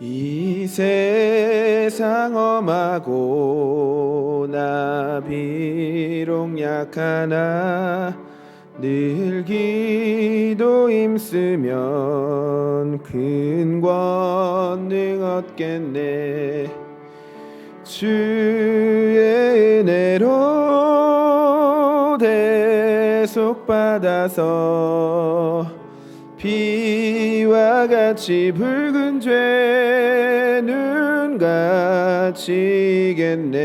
이 세상 험하고 나 비록 약하나 늘 기도 힘쓰면 큰 권능 얻겠네. 주의 은혜로 대속받아서 비와 같이 붉은 죄는 갇히겠네.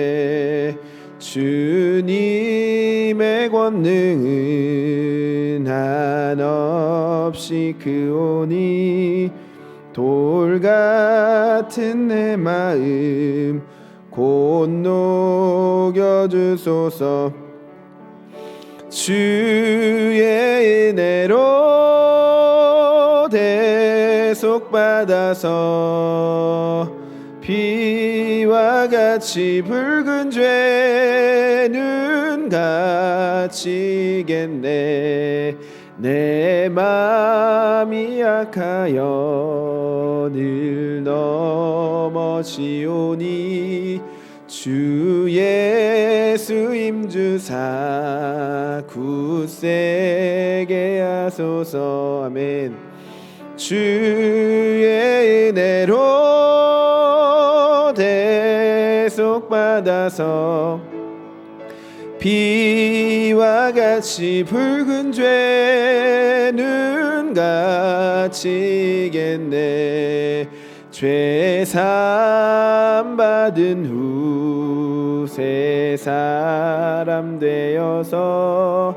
주님의 권능은 한없이 크오니 돌 같은 내 마음 곧 녹여주소서. 주의 은혜로 대속받아서 비와 같이 붉은 죄는 갇히겠네. 내 마음이 약하여 늘 넘어지오니 주 예수 힘주사 굳세게 하소서. 아멘. 주의 은혜로 대속받아서 비와 같이 붉은 죄는 갇히겠네. 죄사함 받은 후 새 사람 되어서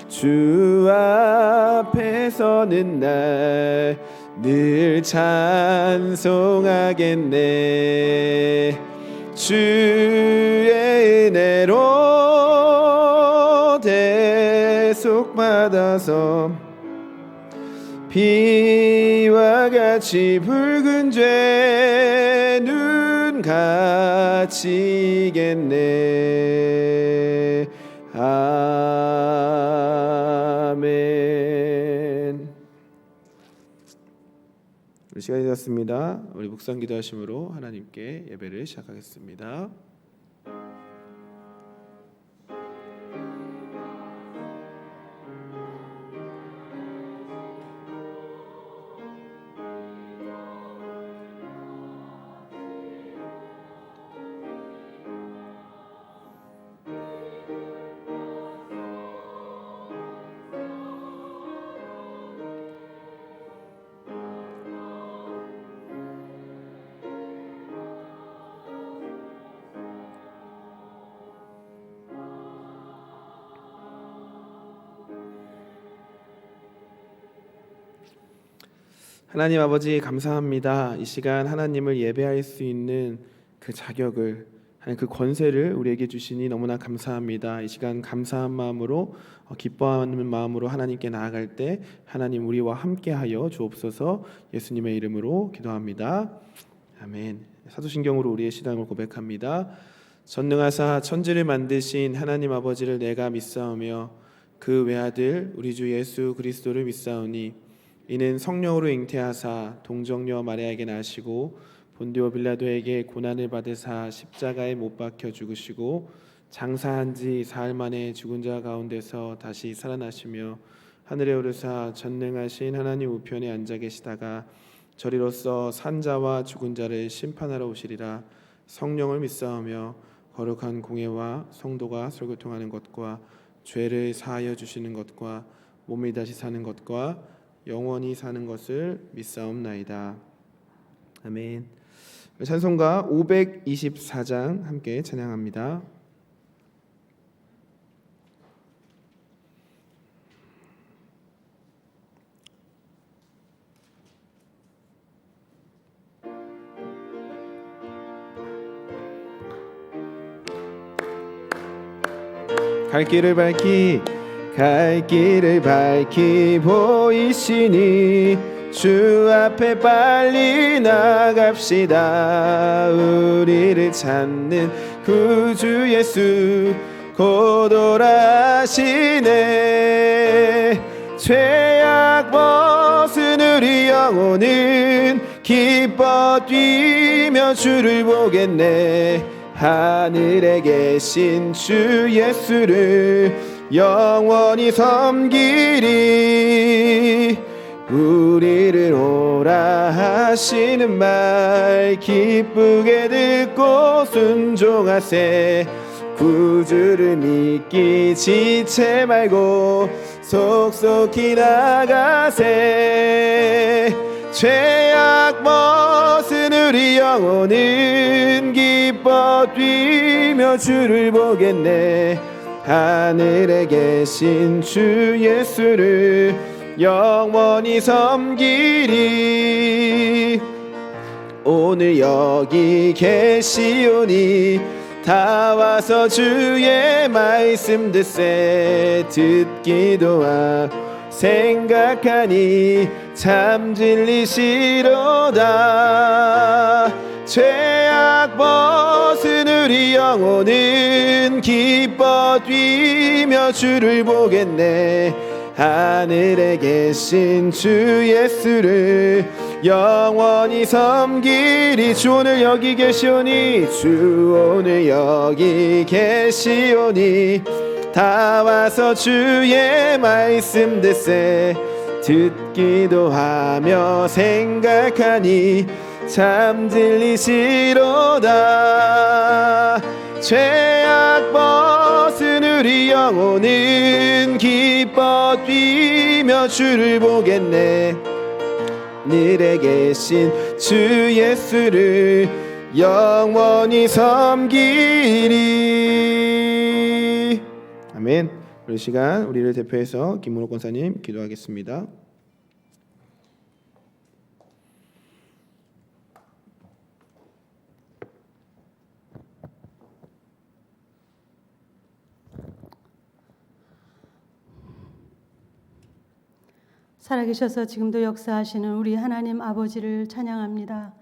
주 앞에 서는 날 늘 찬송하겠네. 주의 은혜로 대속받아서 비와 같이 붉은 죄는 갇히겠네. 아멘. 우리 시간이 되었습니다. 우리 묵상 기도하심으로 하나님께 예배를 시작하겠습니다. 하나님 아버지 감사합니다. 이 시간 하나님을 예배할 수 있는 그 자격을, 그 권세를 우리에게 주시니 너무나 감사합니다. 이 시간 감사한 마음으로 기뻐하는 마음으로 하나님께 나아갈 때 하나님 우리와 함께하여 주옵소서. 예수님의 이름으로 기도합니다. 아멘. 사도신경으로 우리의 신앙을 고백합니다. 전능하사 천지를 만드신 하나님 아버지를 내가 믿사오며 그 외아들 우리 주 예수 그리스도를 믿사오니 이는 성령으로 잉태하사 동정녀 마리아에게 나시고 본디오 빌라도에게 고난을 받으사 십자가에 못 박혀 죽으시고 장사한 지 사흘 만에 죽은 자 가운데서 다시 살아나시며 하늘에 오르사 전능하신 하나님 우편에 앉아 계시다가 저리로서 산자와 죽은 자를 심판하러 오시리라. 성령을 믿사오며 거룩한 공예와 성도가 설교통하는 것과 죄를 사하여 주시는 것과 몸이 다시 사는 것과 영원히 사는 것을 믿사옵나이다. 아멘. 찬송가 524장 함께 찬양합니다. 갈 길을 밝히 보이시니 주 앞에 빨리 나갑시다. 우리를 찾는 구주 예수 곧 오라시네. 죄악 벗은 우리 영혼은 기뻐 뛰며 주를 보겠네. 하늘에 계신 주 예수를 영원히 섬기리. 우리를 오라 하시는 말 기쁘게 듣고 순종하세. 구주를 믿기 지체 말고 속속히 나가세. 죄악 벗은 우리 영혼은 기뻐 뛰며 주를 보겠네. 하늘에 계신 주 예수를 영원히 섬기리. 오늘 여기 계시오니 다 와서 주의 말씀 듣세. 듣기도 하고 생각하니 참 진리시로다. 죄악 벗은 우리 영혼은 기뻐 뛰며 주를 보겠네. 하늘에 계신 주 예수를 영원히 섬기리. 주 오늘 여기 계시오니 주 오늘 여기 계시오니 다 와서 주의 말씀 듣세. 듣기도 하며 생각하니 참 진리시로다. 죄악 벗은 우리 영혼은 기뻐 뛰며 주를 보겠네. 하늘에 계신 주 예수를 영원히 섬기리. 아멘. 우리 시간 우리를 대표해서 김문호 권사님 기도하겠습니다. 살아계셔서 지금도 역사하시는 우리 하나님 아버지를 찬양합니다.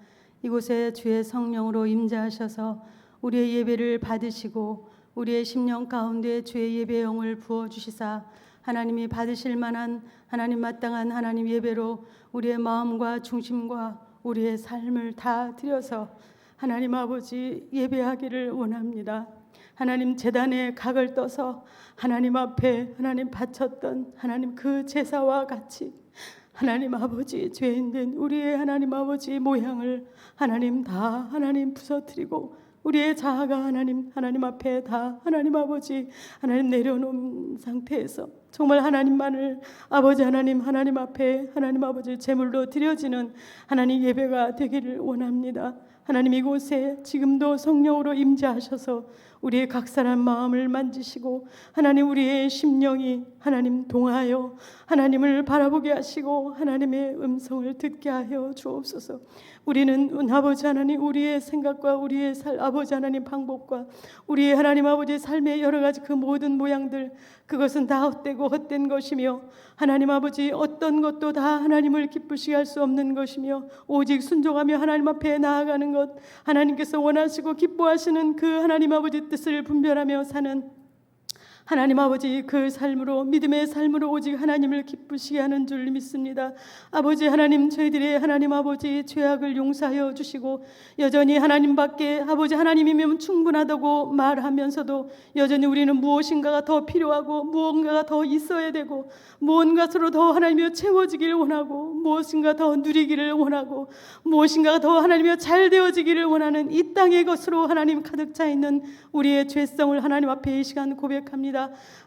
이곳에 주의 성령으로 임재하셔서 우리의 예배를 받으시고 우리의 심령 가운데 주의 예배 영을 부어주시사 하나님이 받으실 만한 하나님 마땅한 하나님 예배로 우리의 마음과 중심과 우리의 삶을 다 드려서 하나님 아버지 예배하기를 원합니다. 하나님 제단에 각을 떠서 하나님 앞에 하나님 바쳤던 하나님 그 제사와 같이 하나님 아버지 죄인된 우리의 하나님 아버지 모양을 하나님 다 하나님 부서뜨리고 우리의 자아가 하나님 앞에 다 하나님 아버지 하나님 내려놓은 상태에서 정말 하나님만을 아버지 하나님 앞에 하나님 아버지 제물로 드려지는 하나님 예배가 되기를 원합니다. 하나님 이곳에 지금도 성령으로 임재하셔서 우리의 각 사람 마음을 만지시고 하나님 우리의 심령이 하나님 동하여 하나님을 바라보게 하시고 하나님의 음성을 듣게 하여 주옵소서. 우리는 아버지 하나님 우리의 생각과 우리의 아버지 하나님 방법과 우리의 하나님 아버지 삶의 여러 가지 그 모든 모양들 그것은 다 헛된 것이며 하나님 아버지 어떤 것도 다 하나님을 기쁘시게 할 수 없는 것이며 오직 순종하며 하나님 앞에 나아가는 것 하나님께서 원하시고 기뻐하시는 그 하나님 아버지 뜻을 분별하며 사는 하나님 아버지 그 삶으로 믿음의 삶으로 오직 하나님을 기쁘시게 하는 줄 믿습니다. 아버지 하나님 저희들의 하나님 아버지 죄악을 용서하여 주시고 여전히 하나님밖에 아버지 하나님이면 충분하다고 말하면서도 여전히 우리는 무엇인가가 더 필요하고 무언가가 더 있어야 되고 무언가로 더 하나님이여 채워지기를 원하고 무엇인가 더 누리기를 원하고 무엇인가가 더 하나님이여 잘 되어지기를 원하는 이 땅의 것으로 하나님 가득 차 있는 우리의 죄성을 하나님 앞에 이 시간 고백합니다.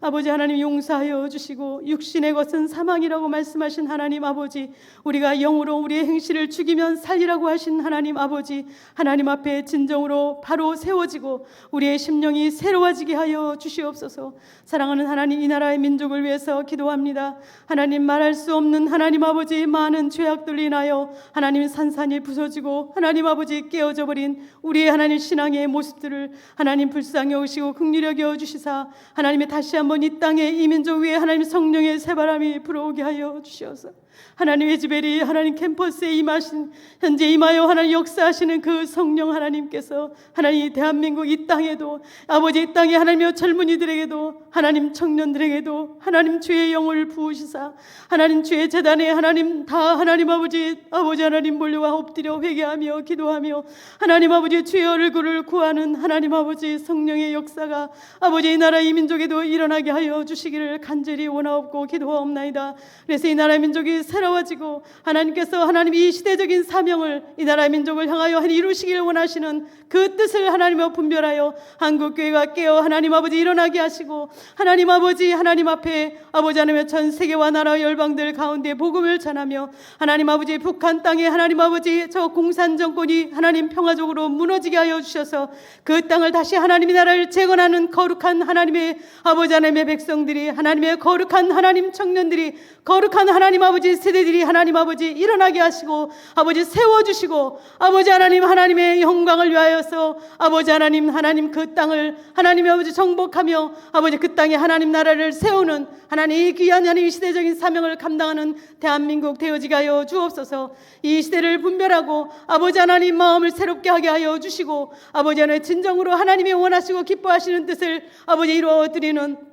아버지 하나님 용서하여 주시고 육신의 것은 사망이라고 말씀하신 하나님 아버지 우리가 영으로 우리의 행실을 죽이면 살리라고 하신 하나님 아버지 하나님 앞에 진정으로 바로 세워지고 우리의 심령이 새로워지게 하여 주시옵소서. 사랑하는 하나님 이 나라의 민족을 위해서 기도합니다. 하나님 말할 수 없는 하나님 아버지 많은 죄악들로 인하여 하나님 산산이 부서지고 하나님 아버지 깨어져 버린 우리의 하나님 신앙의 모습들을 하나님 불쌍히 여기시고 긍휼히 여겨 주시사 하나님 하나님의 다시 한번 이 땅에 이 민족 위에 하나님 성령의 새바람이 불어오게 하여 주시옵소서. 하나님 에즈벨이 하나님 캠퍼스에 임하신 현재 임하여 하나님 역사하시는 그 성령 하나님께서 하나님 대한민국 이 땅에도 아버지 이 땅에 하나님의 젊은이들에게도 하나님 청년들에게도 하나님 주의 영을 부으시사 하나님 주의 제단에 하나님 다 하나님 아버지 하나님 몰려와 엎드려 회개하며 기도하며 하나님 아버지 주의 얼굴을 구하는 하나님 아버지 성령의 역사가 아버지 이 나라 이 민족에도 일어나게 하여 주시기를 간절히 원하옵고 기도하옵나이다. 그래서 이 나라 민족이 새로워지고 하나님께서 하나님 이 시대적인 사명을 이 나라 민족을 향하여 이루시길 원하시는 그 뜻을 하나님과 분별하여 한국교회가 깨어 하나님 아버지 일어나게 하시고 하나님 아버지 하나님 앞에 아버지 하나님 전 세계와 나라 열방들 가운데 복음을 전하며 하나님 아버지 북한 땅에 하나님 아버지 저 공산 정권이 하나님 평화적으로 무너지게 하여 주셔서 그 땅을 다시 하나님의 나라를 재건하는 거룩한 하나님의 아버지 하나님의 백성들이 하나님의 거룩한 하나님 청년들이 거룩한 하나님 아버지 세대들이 하나님 아버지 일어나게 하시고 아버지 세워주시고 아버지 하나님 하나님의 영광을 위하여서 아버지 하나님 그 땅을 하나님의 아버지 정복하며 아버지 그 땅에 하나님 나라를 세우는 하나님 이 귀한 하나님 시대적인 사명을 감당하는 대한민국 되어지게 하여 주옵소서. 이 시대를 분별하고 아버지 하나님 마음을 새롭게 하게 하여 주시고 아버지 하나님 진정으로 하나님이 원하시고 기뻐하시는 뜻을 아버지 이루어드리는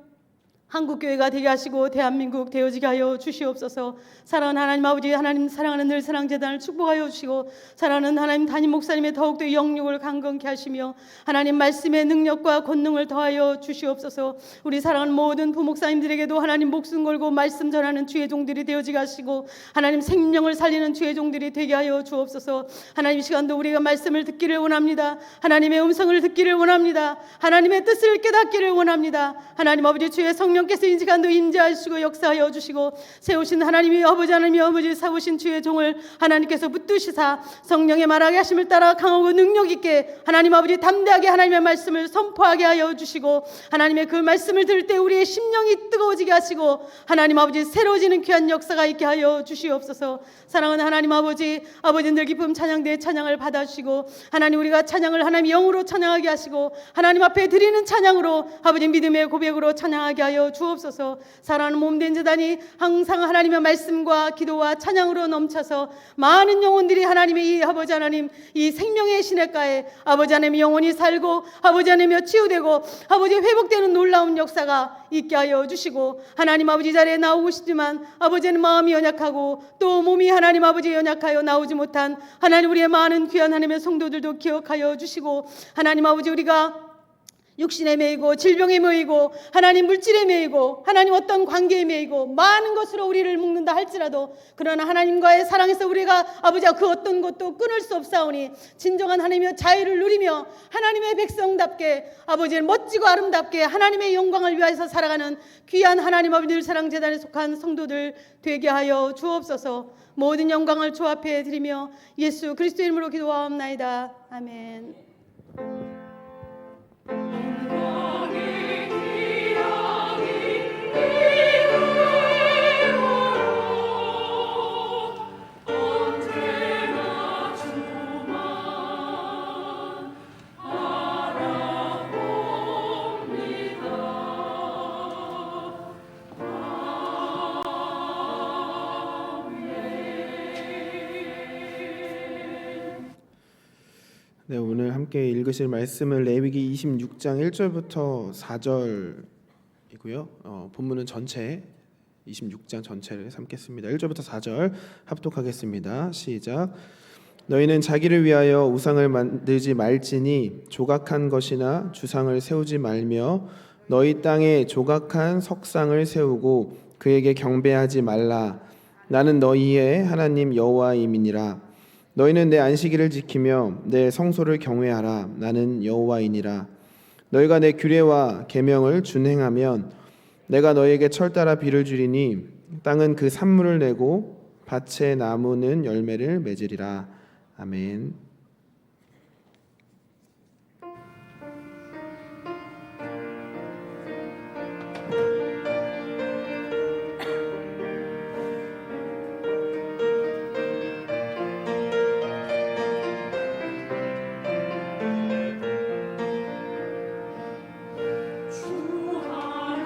한국교회가 되게 하시고 대한민국 되어지게 하여 주시옵소서. 사랑하는 하나님 아버지 하나님 사랑하는 늘 사랑재단을 축복하여 주시고 사랑하는 하나님 담임 목사님의 더욱더 영육을 강건케 하시며 하나님 말씀의 능력과 권능을 더하여 주시옵소서. 우리 사랑하는 모든 부목사님들에게도 하나님 목숨 걸고 말씀 전하는 주의 종들이 되어지게 하시고 하나님 생명을 살리는 주의 종들이 되게 하여 주옵소서. 하나님 이 시간도 우리가 말씀을 듣기를 원합니다. 하나님의 음성을 듣기를 원합니다. 하나님의 뜻을 깨닫기를 원합니다. 하나님 아버지 주의 성령께서 이 시간도 임재하시고 역사하여 주시고 세우신 하나님이 아버지 하나님이 아버지 사오신 주의 종을 하나님께서 붙드시사 성령의 말하게 하심을 따라 강하고 능력 있게 하나님 아버지 담대하게 하나님의 말씀을 선포하게 하여 주시고 하나님의 그 말씀을 들을 때 우리의 심령이 뜨거워지게 하시고 하나님 아버지 새로워지는 귀한 역사가 있게 하여 주시옵소서. 사랑하는 하나님 아버지 늘 기쁨 찬양대의 찬양을 받아주시고 하나님 우리가 찬양을 하나님 영으로 찬양하게 하시고 하나님 앞에 드리는 찬양으로 아버지 믿음의 고백으로 찬양하게 하여 주옵소서. 사랑하는 몸된 제단이 항상 하나님의 말씀과 기도와 찬양으로 넘쳐서 많은 영혼들이 하나님의 이 아버지 하나님 이 생명의 시냇가에 아버지 하나님 영혼이 살고 아버지 하나님여 치유되고 아버지 회복되는 놀라운 역사가 있게 하여 주시고 하나님 아버지 자리에 나오고 싶지만 아버지는 마음이 연약하고 또 몸이 하나님 아버지 연약하여 나오지 못한 하나님 우리의 많은 귀한 하나님의 성도들도 기억하여 주시고 하나님 아버지 우리가 육신에 매이고 질병에 매이고 하나님 물질에 매이고 하나님 어떤 관계에 매이고 많은 것으로 우리를 묶는다 할지라도 그러나 하나님과의 사랑에서 우리가 아버지와 그 어떤 것도 끊을 수 없사오니 진정한 하나님의 자유를 누리며 하나님의 백성답게 아버지를 멋지고 아름답게 하나님의 영광을 위하여서 살아가는 귀한 하나님 아버지 늘 사랑재단에 속한 성도들 되게 하여 주옵소서. 모든 영광을 주 앞에 드리며 예수 그리스도의 이름으로 기도하옵나이다. 아멘. 네, 오늘 함께 읽으실 말씀은 레위기 26장 1절부터 4절이고요. 본문은 전체 26장 전체를 삼겠습니다. 1절부터 4절 합독하겠습니다. 시작. 너희는 자기를 위하여 우상을 만들지 말지니 조각한 것이나 주상을 세우지 말며 너희 땅에 조각한 석상을 세우고 그에게 경배하지 말라. 나는 너희의 하나님 여호와임이니라. 너희는 내 안식일을 지키며 내 성소를 경외하라. 나는 여호와이니라. 너희가 내 규례와 계명을 준행하면 내가 너희에게 철 따라 비를 주리니 땅은 그 산물을 내고 밭의 나무는 열매를 맺으리라. 아멘. 주 하나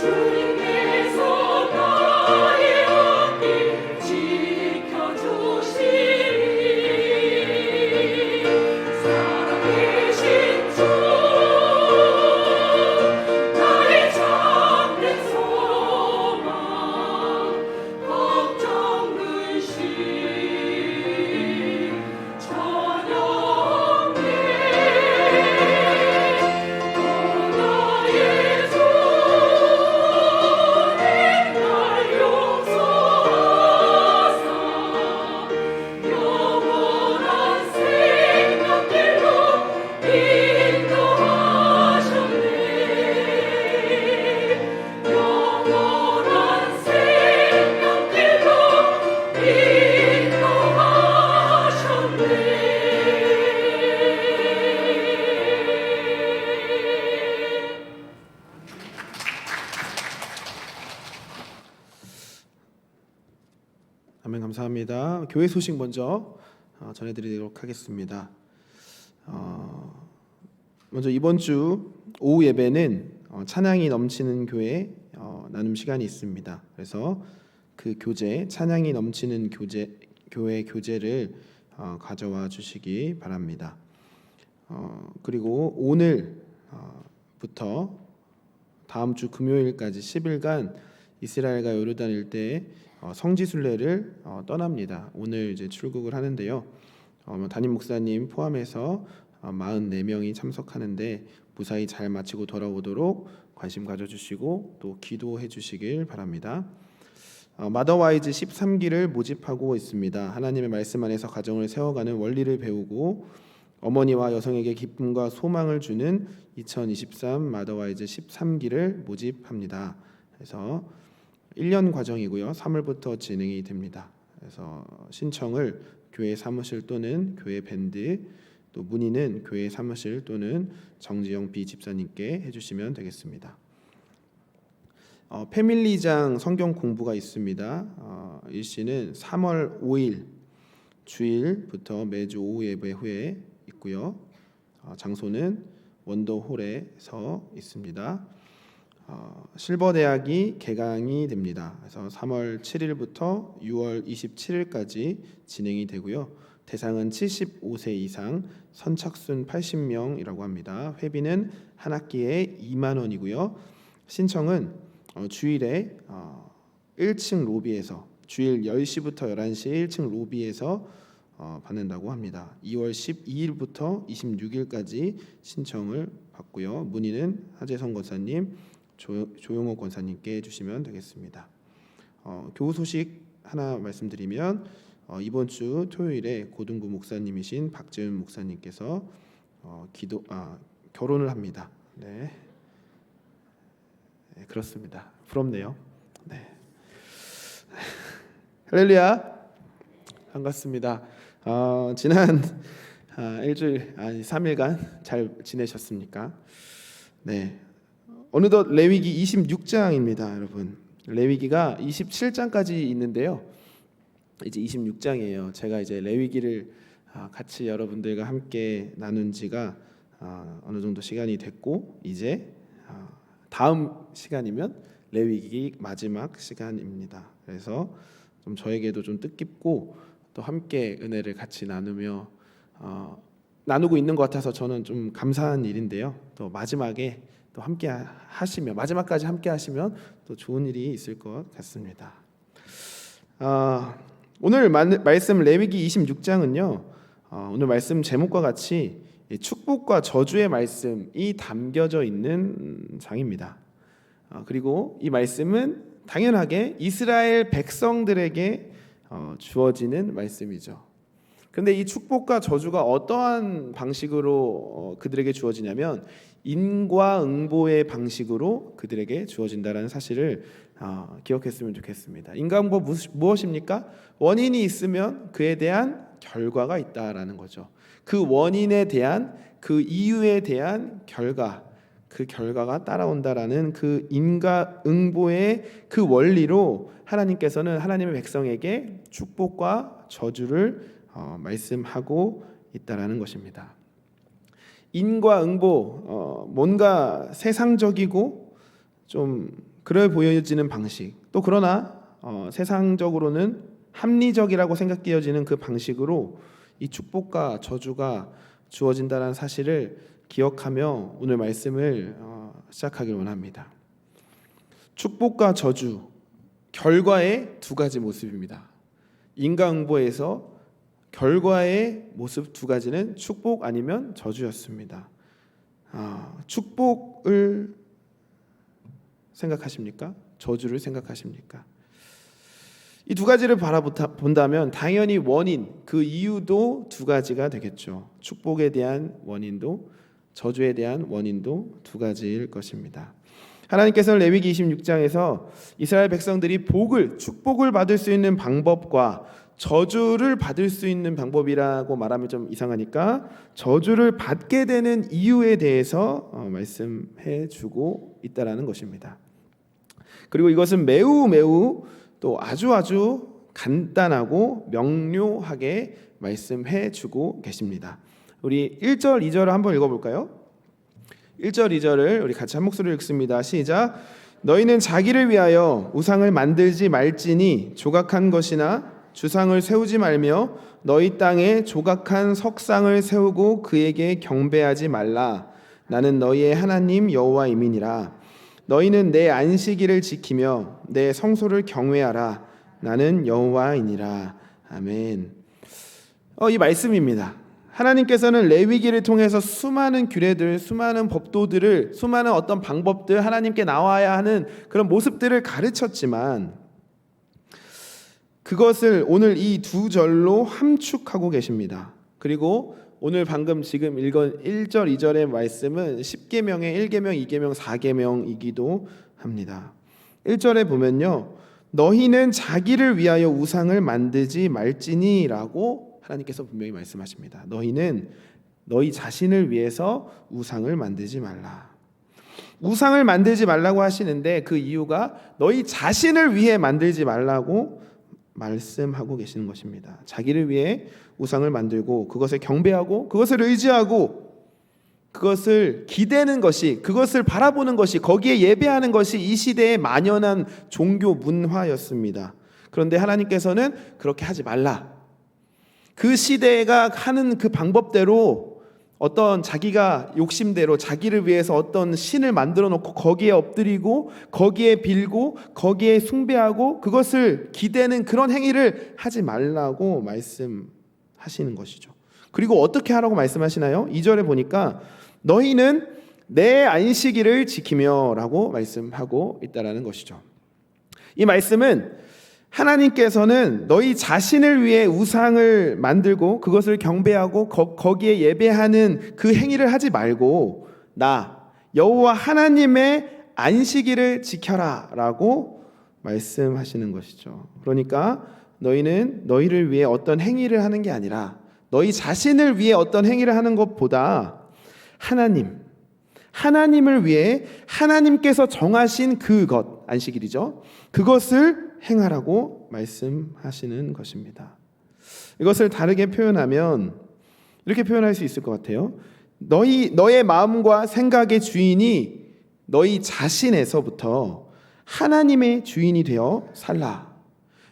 주님께서 나의 앞길 지켜주시리. 살아계신 주 나의 참된 소망 걱정 근심 전혀 없네. 오 나의 주 내 날 용서하사 영원한 생명길로 인도하셨네. 영원한 생명길로 인도하셨네. 아멘. 감사합니다. 교회 소식 먼저 전해드리도록 하겠습니다. 먼저 이번 주 오후 예배는 찬양이 넘치는 교회 나눔 시간이 있습니다. 그래서 그 교재, 찬양이 넘치는 교회 교재를 가져와 주시기 바랍니다. 그리고 오늘부터 다음 주 금요일까지 10일간 이스라엘과 요르단 일대에 성지순례를 떠납니다. 오늘 이제 출국을 하는데요. 담임 목사님 포함해서 44명이 참석하는데 무사히 잘 마치고 돌아오도록 관심 가져주시고 또 기도해 주시길 바랍니다. 마더와이즈 13기를 모집하고 있습니다. 하나님의 말씀 안에서 가정을 세워가는 원리를 배우고 어머니와 여성에게 기쁨과 소망을 주는 2023 마더와이즈 13기를 모집합니다. 그래서 1년 과정이고요. 3월부터 진행이 됩니다. 그래서 신청을 교회 사무실 또는 교회 밴드, 또 문의는 교회 사무실 또는 정지영 비집사님께 해주시면 되겠습니다. 패밀리장 성경 공부가 있습니다. 일시는 3월 5일 주일부터 매주 오후 예배 후에 있고요. 장소는 원더홀에서 있습니다. 실버대학이 개강이 됩니다. 그래서 3월 7일부터 6월 27일까지 진행이 되고요. 대상은 75세 이상 선착순 80명이라고 합니다. 회비는 한 학기에 2만 원이고요. 신청은 주일에 1층 로비에서 주일 10시부터 11시 1층 로비에서 받는다고 합니다. 2월 12일부터 26일까지 신청을 받고요. 문의는 하재성 권사님, 조용호 권사님께 해주시면 되겠습니다. 교우 소식 하나 말씀드리면 이번 주 토요일에 고등부 목사님이신 박재훈 목사님께서 결혼을 합니다. 네, 그렇습니다. 부럽네요. 네, 할렐루야, 반갑습니다. 지난 일주일 3일간 잘 지내셨습니까? 네. 어느덧 레위기 26장입니다, 여러분. 레위기가 27장까지 있는데요. 이제 26장이에요. 제가 이제 레위기를 같이 여러분들과 함께 나눈 지가 어느 정도 시간이 됐고, 이제 다음 시간이면 레위기 마지막 시간입니다. 그래서 좀 저에게도 좀 뜻깊고 또 함께 은혜를 같이 나누며 나누고 있는 것 같아서 저는 좀 감사한 일인데요. 또 마지막에 또 함께 하시면, 마지막까지 함께 하시면 또 좋은 일이 있을 것 같습니다. 오늘 말씀 레위기 26장은요. 오늘 말씀 제목과 같이 축복과 저주의 말씀이 담겨져 있는 장입니다. 그리고 이 말씀은 당연하게 이스라엘 백성들에게 주어지는 말씀이죠. 그런데 이 축복과 저주가 어떠한 방식으로 그들에게 주어지냐면 인과응보의 방식으로 그들에게 주어진다는 사실을 기억했으면 좋겠습니다. 인과응보 무엇입니까? 원인이 있으면 그에 대한 결과가 있다라는 거죠. 그 원인에 대한, 그 이유에 대한 결과, 그 결과가 따라온다라는 그 인과응보의 그 원리로 하나님께서는 하나님의 백성에게 축복과 저주를 말씀하고 있다라는 것입니다. 인과응보, 뭔가 세상적이고 좀 그래 보여지는 방식, 또 그러나 세상적으로는 합리적이라고 생각되어지는 그 방식으로 이 축복과 저주가 주어진다는 사실을 기억하며 오늘 말씀을 시작하길 원합니다. 축복과 저주, 결과의 두 가지 모습입니다. 인과응보에서 결과의 모습 두 가지는 축복 아니면 저주였습니다. 축복을 생각하십니까? 저주를 생각하십니까? 이 두 가지를 바라본다면 당연히 원인, 그 이유도 두 가지가 되겠죠. 축복에 대한 원인도 저주에 대한 원인도 두 가지일 것입니다. 하나님께서는 레위기 26장에서 이스라엘 백성들이 축복을 받을 수 있는 방법과 저주를 받을 수 있는 방법이라고 말하면 좀 이상하니까 저주를 받게 되는 이유에 대해서 말씀해 주고 있다라는 것입니다. 그리고 이것은 매우 또 아주 간단하고 명료하게 말씀해 주고 계십니다. 우리 1절, 2절을 한번 읽어볼까요? 1절, 2절을 우리 같이 한 목소리로 읽습니다. 시작. 너희는 자기를 위하여 우상을 만들지 말지니 조각한 것이나 주상을 세우지 말며 너희 땅에 조각한 석상을 세우고 그에게 경배하지 말라. 나는 너희의 하나님 여호와임이니라. 너희는 내 안식일을 지키며 내 성소를 경외하라. 나는 여호와이니라. 아멘. 이 말씀입니다. 하나님께서는 레위기를 통해서 수많은 규례들, 수많은 법도들을, 수많은 어떤 방법들, 하나님께 나와야 하는 그런 모습들을 가르쳤지만 그것을 오늘 이 두 절로 함축하고 계십니다. 그리고 오늘 방금 지금 읽은 1절, 2절의 말씀은 10계명의 1계명, 2계명, 4계명이기도 합니다. 1절에 보면요. 너희는 자기를 위하여 우상을 만들지 말지니 라고 하나님께서 분명히 말씀하십니다. 너희는 너희 자신을 위해서 우상을 만들지 말라. 우상을 만들지 말라고 하시는데 그 이유가 너희 자신을 위해 만들지 말라고 말씀하고 계시는 것입니다. 자기를 위해 우상을 만들고 그것을 경배하고 그것을 의지하고 그것을 기대는 것이, 그것을 바라보는 것이, 거기에 예배하는 것이 이 시대의 만연한 종교 문화였습니다. 그런데 하나님께서는 그렇게 하지 말라. 그 시대가 하는 그 방법대로 어떤 자기가 욕심대로 자기를 위해서 어떤 신을 만들어 놓고 거기에 엎드리고 거기에 빌고 거기에 숭배하고 그것을 기대는 그런 행위를 하지 말라고 말씀하시는 것이죠. 그리고 어떻게 하라고 말씀하시나요? 2절에 보니까 너희는 내 안식일을 지키며 라고 말씀하고 있다라는 것이죠. 이 말씀은 하나님께서는 너희 자신을 위해 우상을 만들고 그것을 경배하고 거기에 예배하는 그 행위를 하지 말고 나 여호와 하나님의 안식일을 지켜라 라고 말씀하시는 것이죠. 그러니까 너희는 너희를 위해 어떤 행위를 하는 게 아니라 너희 자신을 위해 어떤 행위를 하는 것보다 하나님을 위해 하나님께서 정하신 그것, 안식일이죠. 그것을 행하라고 말씀하시는 것입니다. 이것을 다르게 표현하면 이렇게 표현할 수 있을 것 같아요. 너의 마음과 생각의 주인이 너희 자신에서부터 하나님의 주인이 되어 살라.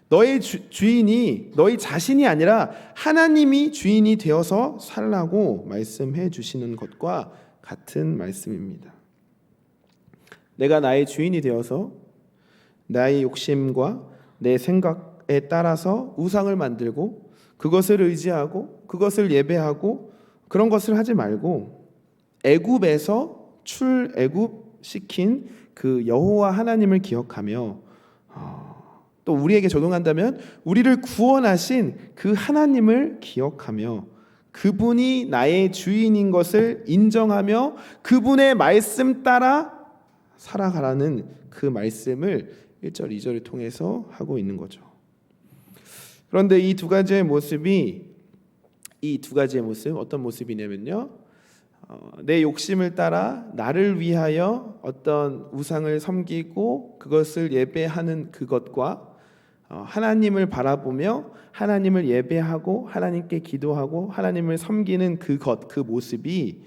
너의 주인이 너희 자신이 아니라 하나님이 주인이 되어서 살라고 말씀해 주시는 것과 같은 말씀입니다. 내가 나의 주인이 되어서 나의 욕심과 내 생각에 따라서 우상을 만들고 그것을 의지하고 그것을 예배하고 그런 것을 하지 말고 애굽에서 출애굽시킨 그 여호와 하나님을 기억하며 또 우리에게 적용한다면 우리를 구원하신 그 하나님을 기억하며 그분이 나의 주인인 것을 인정하며 그분의 말씀 따라 살아가라는 그 말씀을 1절, 2절을 통해서 하고 있는 거죠. 그런데 이 두 가지의 모습 어떤 모습이냐면요. 내 욕심을 따라 나를 위하여 어떤 우상을 섬기고 그것을 예배하는 그것과 하나님을 바라보며 하나님을 예배하고 하나님께 기도하고 하나님을 섬기는 그 모습이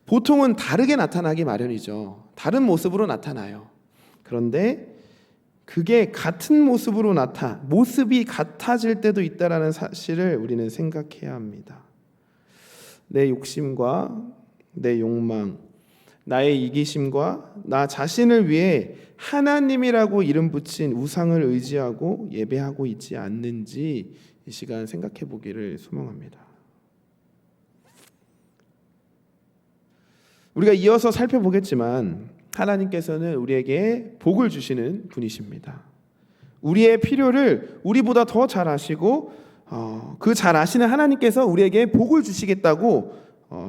보통은 다르게 나타나기 마련이죠. 다른 모습으로 나타나요. 그런데 그게 같은 모습으로 모습이 같아질 때도 있다라는 사실을 우리는 생각해야 합니다. 내 욕심과 내 욕망, 나의 이기심과 나 자신을 위해 하나님이라고 이름 붙인 우상을 의지하고 예배하고 있지 않는지 이 시간 생각해 보기를 소망합니다. 우리가 이어서 살펴보겠지만 하나님께서는 우리에게 복을 주시는 분이십니다. 우리의 필요를 우리보다 더 잘 아시고 그 잘 아시는 하나님께서 우리에게 복을 주시겠다고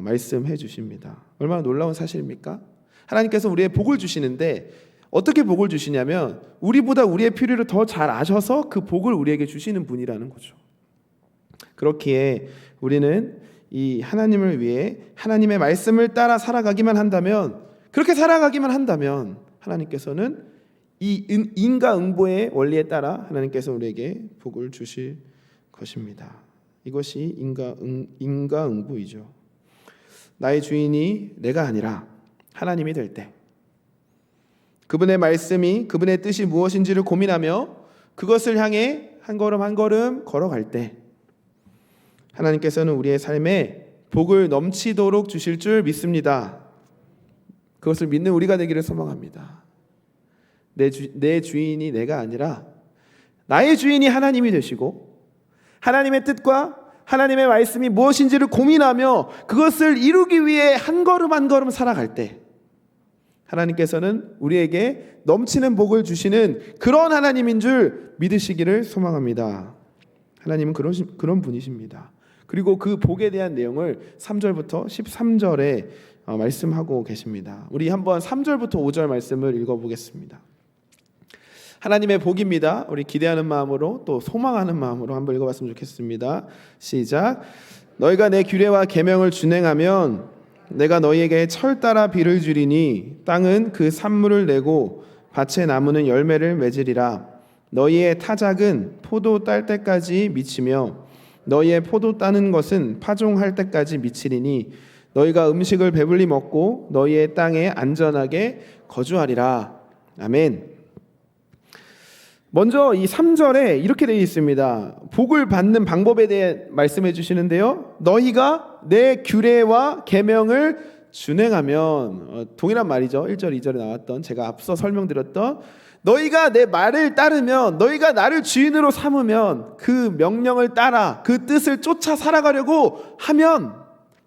말씀해 주십니다. 얼마나 놀라운 사실입니까? 하나님께서 우리의 복을 주시는데 어떻게 복을 주시냐면 우리보다 우리의 필요를 더 잘 아셔서 그 복을 우리에게 주시는 분이라는 거죠. 그렇기에 우리는 이 하나님을 위해 하나님의 말씀을 따라 살아가기만 한다면, 그렇게 살아가기만 한다면 하나님께서는 이 인과응보의 원리에 따라 하나님께서 우리에게 복을 주실 것입니다. 이것이 인과응보이죠. 나의 주인이 내가 아니라 하나님이 될 때, 그분의 말씀이 그분의 뜻이 무엇인지를 고민하며 그것을 향해 한 걸음 한 걸음 걸어갈 때 하나님께서는 우리의 삶에 복을 넘치도록 주실 줄 믿습니다. 그것을 믿는 우리가 되기를 소망합니다. 내 주인이 내가 아니라 나의 주인이 하나님이 되시고 하나님의 뜻과 하나님의 말씀이 무엇인지를 고민하며 그것을 이루기 위해 한 걸음 한 걸음 살아갈 때 하나님께서는 우리에게 넘치는 복을 주시는 그런 하나님인 줄 믿으시기를 소망합니다. 하나님은 그런 분이십니다. 그리고 그 복에 대한 내용을 3절부터 13절에 말씀하고 계십니다. 우리 한번 3절부터 5절 말씀을 읽어보겠습니다. 하나님의 복입니다. 우리 기대하는 마음으로 또 소망하는 마음으로 한번 읽어봤으면 좋겠습니다. 시작. 너희가 내 규례와 계명을 준행하면 내가 너희에게 철 따라 비를 주리니 땅은 그 산물을 내고 밭의 나무는 열매를 맺으리라. 너희의 타작은 포도 딸 때까지 미치며 너희의 포도 따는 것은 파종할 때까지 미치리니 너희가 음식을 배불리 먹고 너희의 땅에 안전하게 거주하리라. 아멘. 먼저 이 3절에 이렇게 되어 있습니다. 복을 받는 방법에 대해 말씀해 주시는데요. 너희가 내 규례와 계명을 준행하면, 동일한 말이죠. 1절 2절에 나왔던, 제가 앞서 설명드렸던, 너희가 내 말을 따르면, 너희가 나를 주인으로 삼으면, 그 명령을 따라 그 뜻을 쫓아 살아가려고 하면,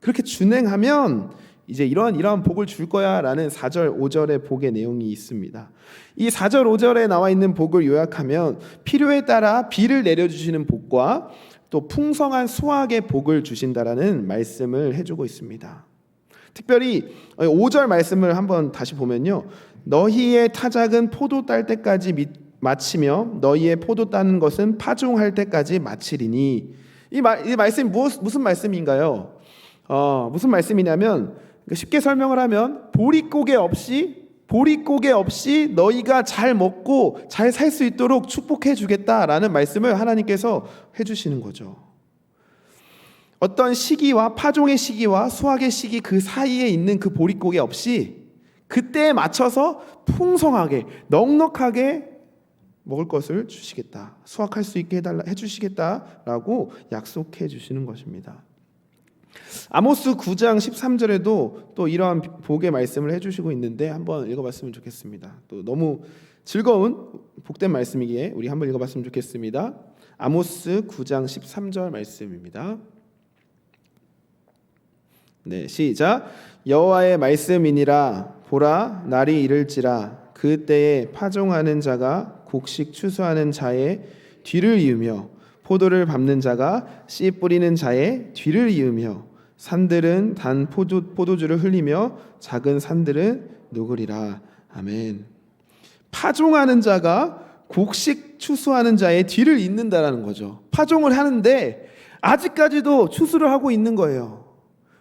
그렇게 준행하면 이제 이러한 복을 줄 거야 라는 4절 5절의 복의 내용이 있습니다. 이 4절 5절에 나와 있는 복을 요약하면 필요에 따라 비를 내려주시는 복과 또 풍성한 수확의 복을 주신다라는 말씀을 해주고 있습니다. 특별히 5절 말씀을 한번 다시 보면요, 너희의 타작은 포도 딸 때까지 마치며 너희의 포도 따는 것은 파종할 때까지 마치리니, 이 말씀이 무슨 말씀인가요? 무슨 말씀이냐면, 쉽게 설명을 하면 보릿고개 없이 너희가 잘 먹고 잘 살 수 있도록 축복해 주겠다라는 말씀을 하나님께서 해주시는 거죠. 어떤 시기와 파종의 시기와 수확의 시기 그 사이에 있는 그 보릿고개 없이 그때에 맞춰서 풍성하게 넉넉하게 먹을 것을 주시겠다, 수확할 수 있게 해주시겠다라고 약속해 주시는 것입니다. 아모스 9장 13절에도 또 이러한 복의 말씀을 해주시고 있는데 한번 읽어봤으면 좋겠습니다. 또 너무 즐거운 복된 말씀이기에 우리 한번 읽어봤으면 좋겠습니다. 아모스 9장 13절 말씀입니다. 네, 시작. 여호와의 말씀이니라. 보라, 날이 이를지라. 그때에 파종하는 자가 곡식 추수하는 자의 뒤를 이으며 포도를 밟는 자가 씨 뿌리는 자의 뒤를 이으며 산들은 단 포도주를 흘리며 작은 산들은 누구리라. 아멘. 파종하는 자가 곡식 추수하는 자의 뒤를 잇는다라는 거죠. 파종을 하는데 아직까지도 추수를 하고 있는 거예요.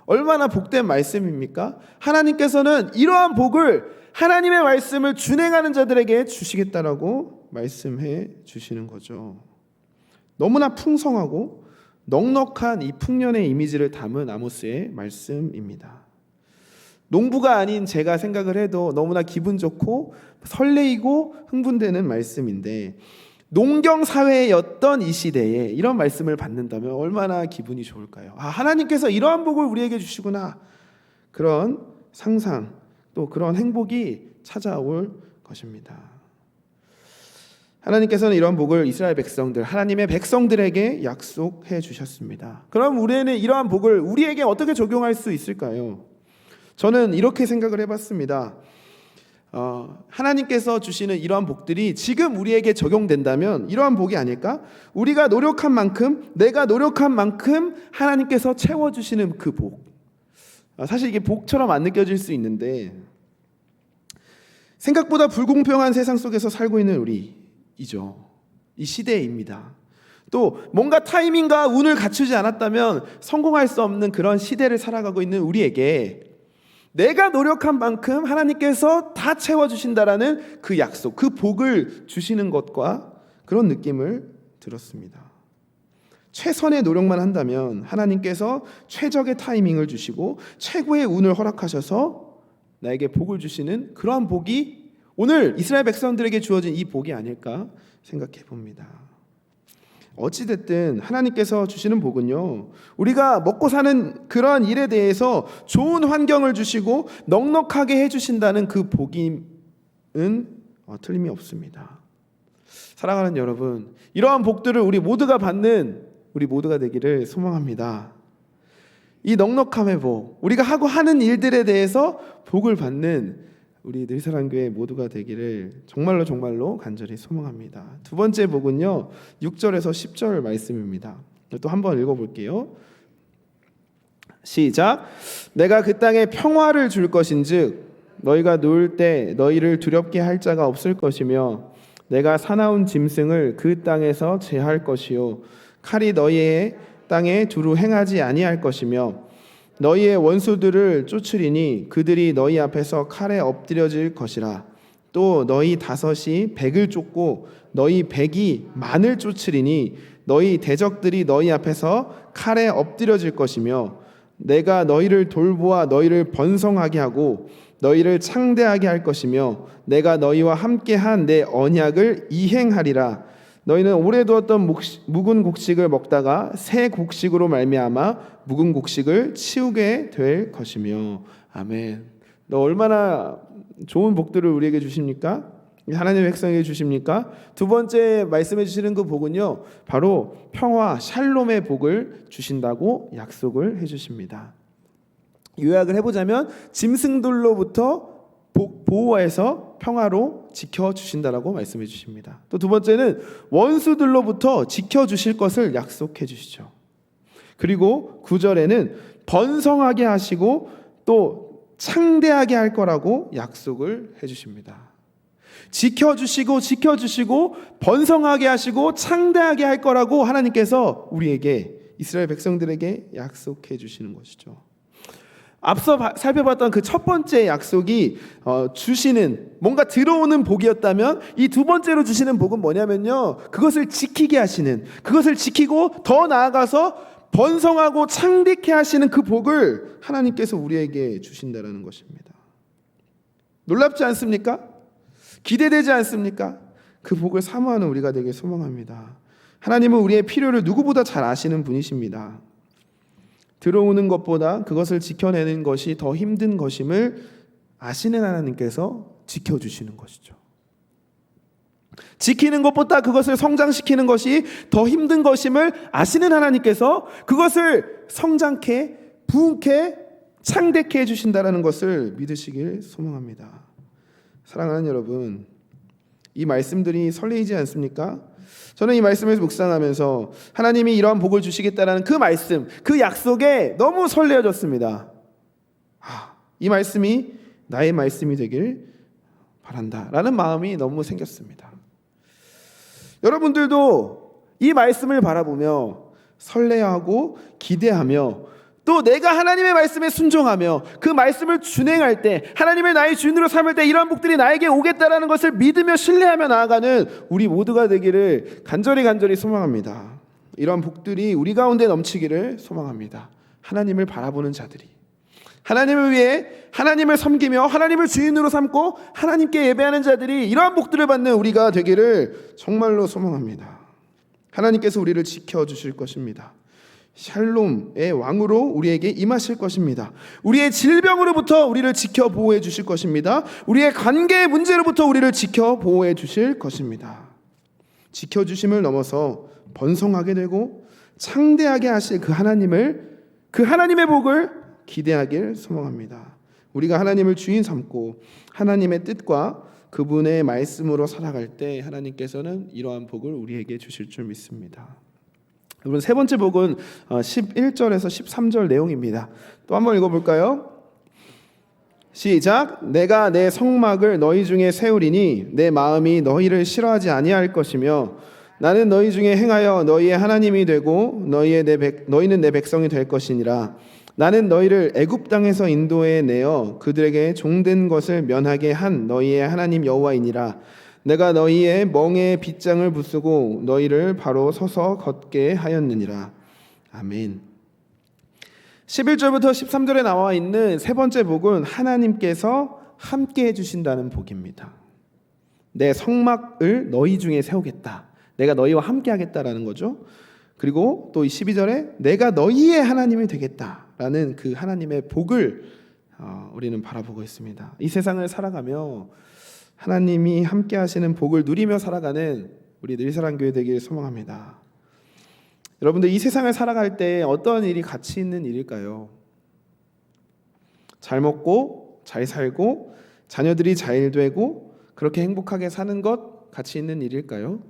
얼마나 복된 말씀입니까? 하나님께서는 이러한 복을 하나님의 말씀을 준행하는 자들에게 주시겠다라고 말씀해 주시는 거죠. 너무나 풍성하고 넉넉한 이 풍년의 이미지를 담은 아모스의 말씀입니다. 농부가 아닌 제가 생각을 해도 너무나 기분 좋고 설레이고 흥분되는 말씀인데, 농경 사회였던 이 시대에 이런 말씀을 받는다면 얼마나 기분이 좋을까요? 아, 하나님께서 이러한 복을 우리에게 주시구나. 그런 상상, 또 그런 행복이 찾아올 것입니다. 하나님께서는 이런 복을 이스라엘 백성들, 하나님의 백성들에게 약속해 주셨습니다. 그럼 우리는 이러한 복을 우리에게 어떻게 적용할 수 있을까요? 저는 이렇게 생각을 해봤습니다. 하나님께서 주시는 이러한 복들이 지금 우리에게 적용된다면 이러한 복이 아닐까? 우리가 노력한 만큼, 내가 노력한 만큼 하나님께서 채워주시는 그 복. 사실 이게 복처럼 안 느껴질 수 있는데, 생각보다 불공평한 세상 속에서 살고 있는 우리이죠. 이 시대입니다. 또 뭔가 타이밍과 운을 갖추지 않았다면 성공할 수 없는 그런 시대를 살아가고 있는 우리에게 내가 노력한 만큼 하나님께서 다 채워주신다라는 그 약속, 그 복을 주시는 것과 그런 느낌을 들었습니다. 최선의 노력만 한다면 하나님께서 최적의 타이밍을 주시고 최고의 운을 허락하셔서 나에게 복을 주시는 그러한 복이 오늘 이스라엘 백성들에게 주어진 이 복이 아닐까 생각해 봅니다. 어찌됐든 하나님께서 주시는 복은요, 우리가 먹고 사는 그러한 일에 대해서 좋은 환경을 주시고 넉넉하게 해주신다는 그 복임은 틀림이 없습니다. 사랑하는 여러분, 이러한 복들을 우리 모두가 받는 우리 모두가 되기를 소망합니다. 이 넉넉함의 복, 우리가 하고 하는 일들에 대해서 복을 받는 우리 늘사랑교회 모두가 되기를 정말로 간절히 소망합니다. 두 번째 복은요, 6절에서 10절 말씀입니다. 또 한번 읽어볼게요. 시작. 내가 그 땅에 평화를 줄 것인즉 너희가 누울 때 너희를 두렵게 할 자가 없을 것이며 내가 사나운 짐승을 그 땅에서 제할 것이요 칼이 너희의 땅에 두루 행하지 아니할 것이며 너희의 원수들을 쫓으리니 그들이 너희 앞에서 칼에 엎드려질 것이라. 또 너희 다섯이 백을 쫓고 너희 백이 만을 쫓으리니 너희 대적들이 너희 앞에서 칼에 엎드려질 것이며 내가 너희를 돌보아 너희를 번성하게 하고 너희를 창대하게 할 것이며 내가 너희와 함께한 내 언약을 이행하리라. 너희는 오래 두었던 묵은 곡식을 먹다가 새 곡식으로 말미암아 묵은 곡식을 치우게 될 것이며. 아멘. 너 얼마나 좋은 복들을 우리에게 주십니까? 하나님의 백성에게 주십니까? 두 번째 말씀해 주시는 그 복은요, 바로 평화 샬롬의 복을 주신다고 약속을 해주십니다. 요약을 해보자면 짐승들로부터 보호해서 평화로 지켜주신다라고 말씀해 주십니다. 또 두 번째는 원수들로부터 지켜주실 것을 약속해 주시죠. 그리고 9절에는 번성하게 하시고 또 창대하게 할 거라고 약속을 해 주십니다. 지켜주시고 번성하게 하시고 창대하게 할 거라고 하나님께서 우리에게, 이스라엘 백성들에게 약속해 주시는 것이죠. 앞서 살펴봤던 그 첫 번째 약속이 주시는 뭔가 들어오는 복이었다면, 이 두 번째로 주시는 복은 뭐냐면요, 그것을 지키게 하시는, 그것을 지키고 더 나아가서 번성하고 창대케 하시는 그 복을 하나님께서 우리에게 주신다라는 것입니다. 놀랍지 않습니까? 기대되지 않습니까? 그 복을 사모하는 우리가 되길 소망합니다. 하나님은 우리의 필요를 누구보다 잘 아시는 분이십니다. 들어오는 것보다 그것을 지켜내는 것이 더 힘든 것임을 아시는 하나님께서 지켜주시는 것이죠. 지키는 것보다 그것을 성장시키는 것이 더 힘든 것임을 아시는 하나님께서 그것을 성장케, 부흥케, 창대케 해주신다는 것을 믿으시길 소망합니다. 사랑하는 여러분, 이 말씀들이 설레이지 않습니까? 저는 이 말씀에서 묵상하면서 하나님이 이러한 복을 주시겠다라는 그 말씀, 그 약속에 너무 설레어졌습니다. 이 말씀이 나의 말씀이 되길 바란다라는 마음이 너무 생겼습니다. 여러분들도 이 말씀을 바라보며 설레하고 기대하며 또 내가 하나님의 말씀에 순종하며 그 말씀을 준행할 때, 하나님을 나의 주인으로 삼을 때 이러한 복들이 나에게 오겠다라는 것을 믿으며 신뢰하며 나아가는 우리 모두가 되기를 간절히 소망합니다. 이러한 복들이 우리 가운데 넘치기를 소망합니다. 하나님을 바라보는 자들이, 하나님을 위해 하나님을 섬기며 하나님을 주인으로 삼고 하나님께 예배하는 자들이 이러한 복들을 받는 우리가 되기를 정말로 소망합니다. 하나님께서 우리를 지켜주실 것입니다. 샬롬의 왕으로 우리에게 임하실 것입니다. 우리의 질병으로부터 우리를 지켜 보호해 주실 것입니다. 우리의 관계의 문제로부터 우리를 지켜 보호해 주실 것입니다. 지켜주심을 넘어서 번성하게 되고 창대하게 하실 그 하나님의 복을 기대하길 소망합니다. 우리가 하나님을 주인 삼고 하나님의 뜻과 그분의 말씀으로 살아갈 때 하나님께서는 이러한 복을 우리에게 주실 줄 믿습니다. 여러분, 세 번째 복은 11절에서 13절 내용입니다. 또 한번 읽어볼까요? 시작. 내가 내 성막을 너희 중에 세우리니 내 마음이 너희를 싫어하지 아니할 것이며 나는 너희 중에 행하여 너희의 하나님이 되고 너희는 내 백성이 될 것이니라. 나는 너희를 애굽 땅에서 인도해 내어 그들에게 종된 것을 면하게 한 너희의 하나님 여호와이니라. 내가 너희의 멍에 빗장을 부수고 너희를 바로 서서 걷게 하였느니라. 아멘. 11절부터 13절에 나와 있는 세 번째 복은 하나님께서 함께 해주신다는 복입니다. 내 성막을 너희 중에 세우겠다. 내가 너희와 함께 하겠다라는 거죠. 그리고 또 12절에 내가 너희의 하나님이 되겠다라는 그 하나님의 복을 우리는 바라보고 있습니다. 이 세상을 살아가며 하나님이 함께 하시는 복을 누리며 살아가는 우리 늘사랑교회 되기를 소망합니다. 여러분들, 이 세상을 살아갈 때 어떤 일이 가치 있는 일일까요? 잘 먹고 잘 살고 자녀들이 잘 되고 그렇게 행복하게 사는 것 가치 있는 일일까요?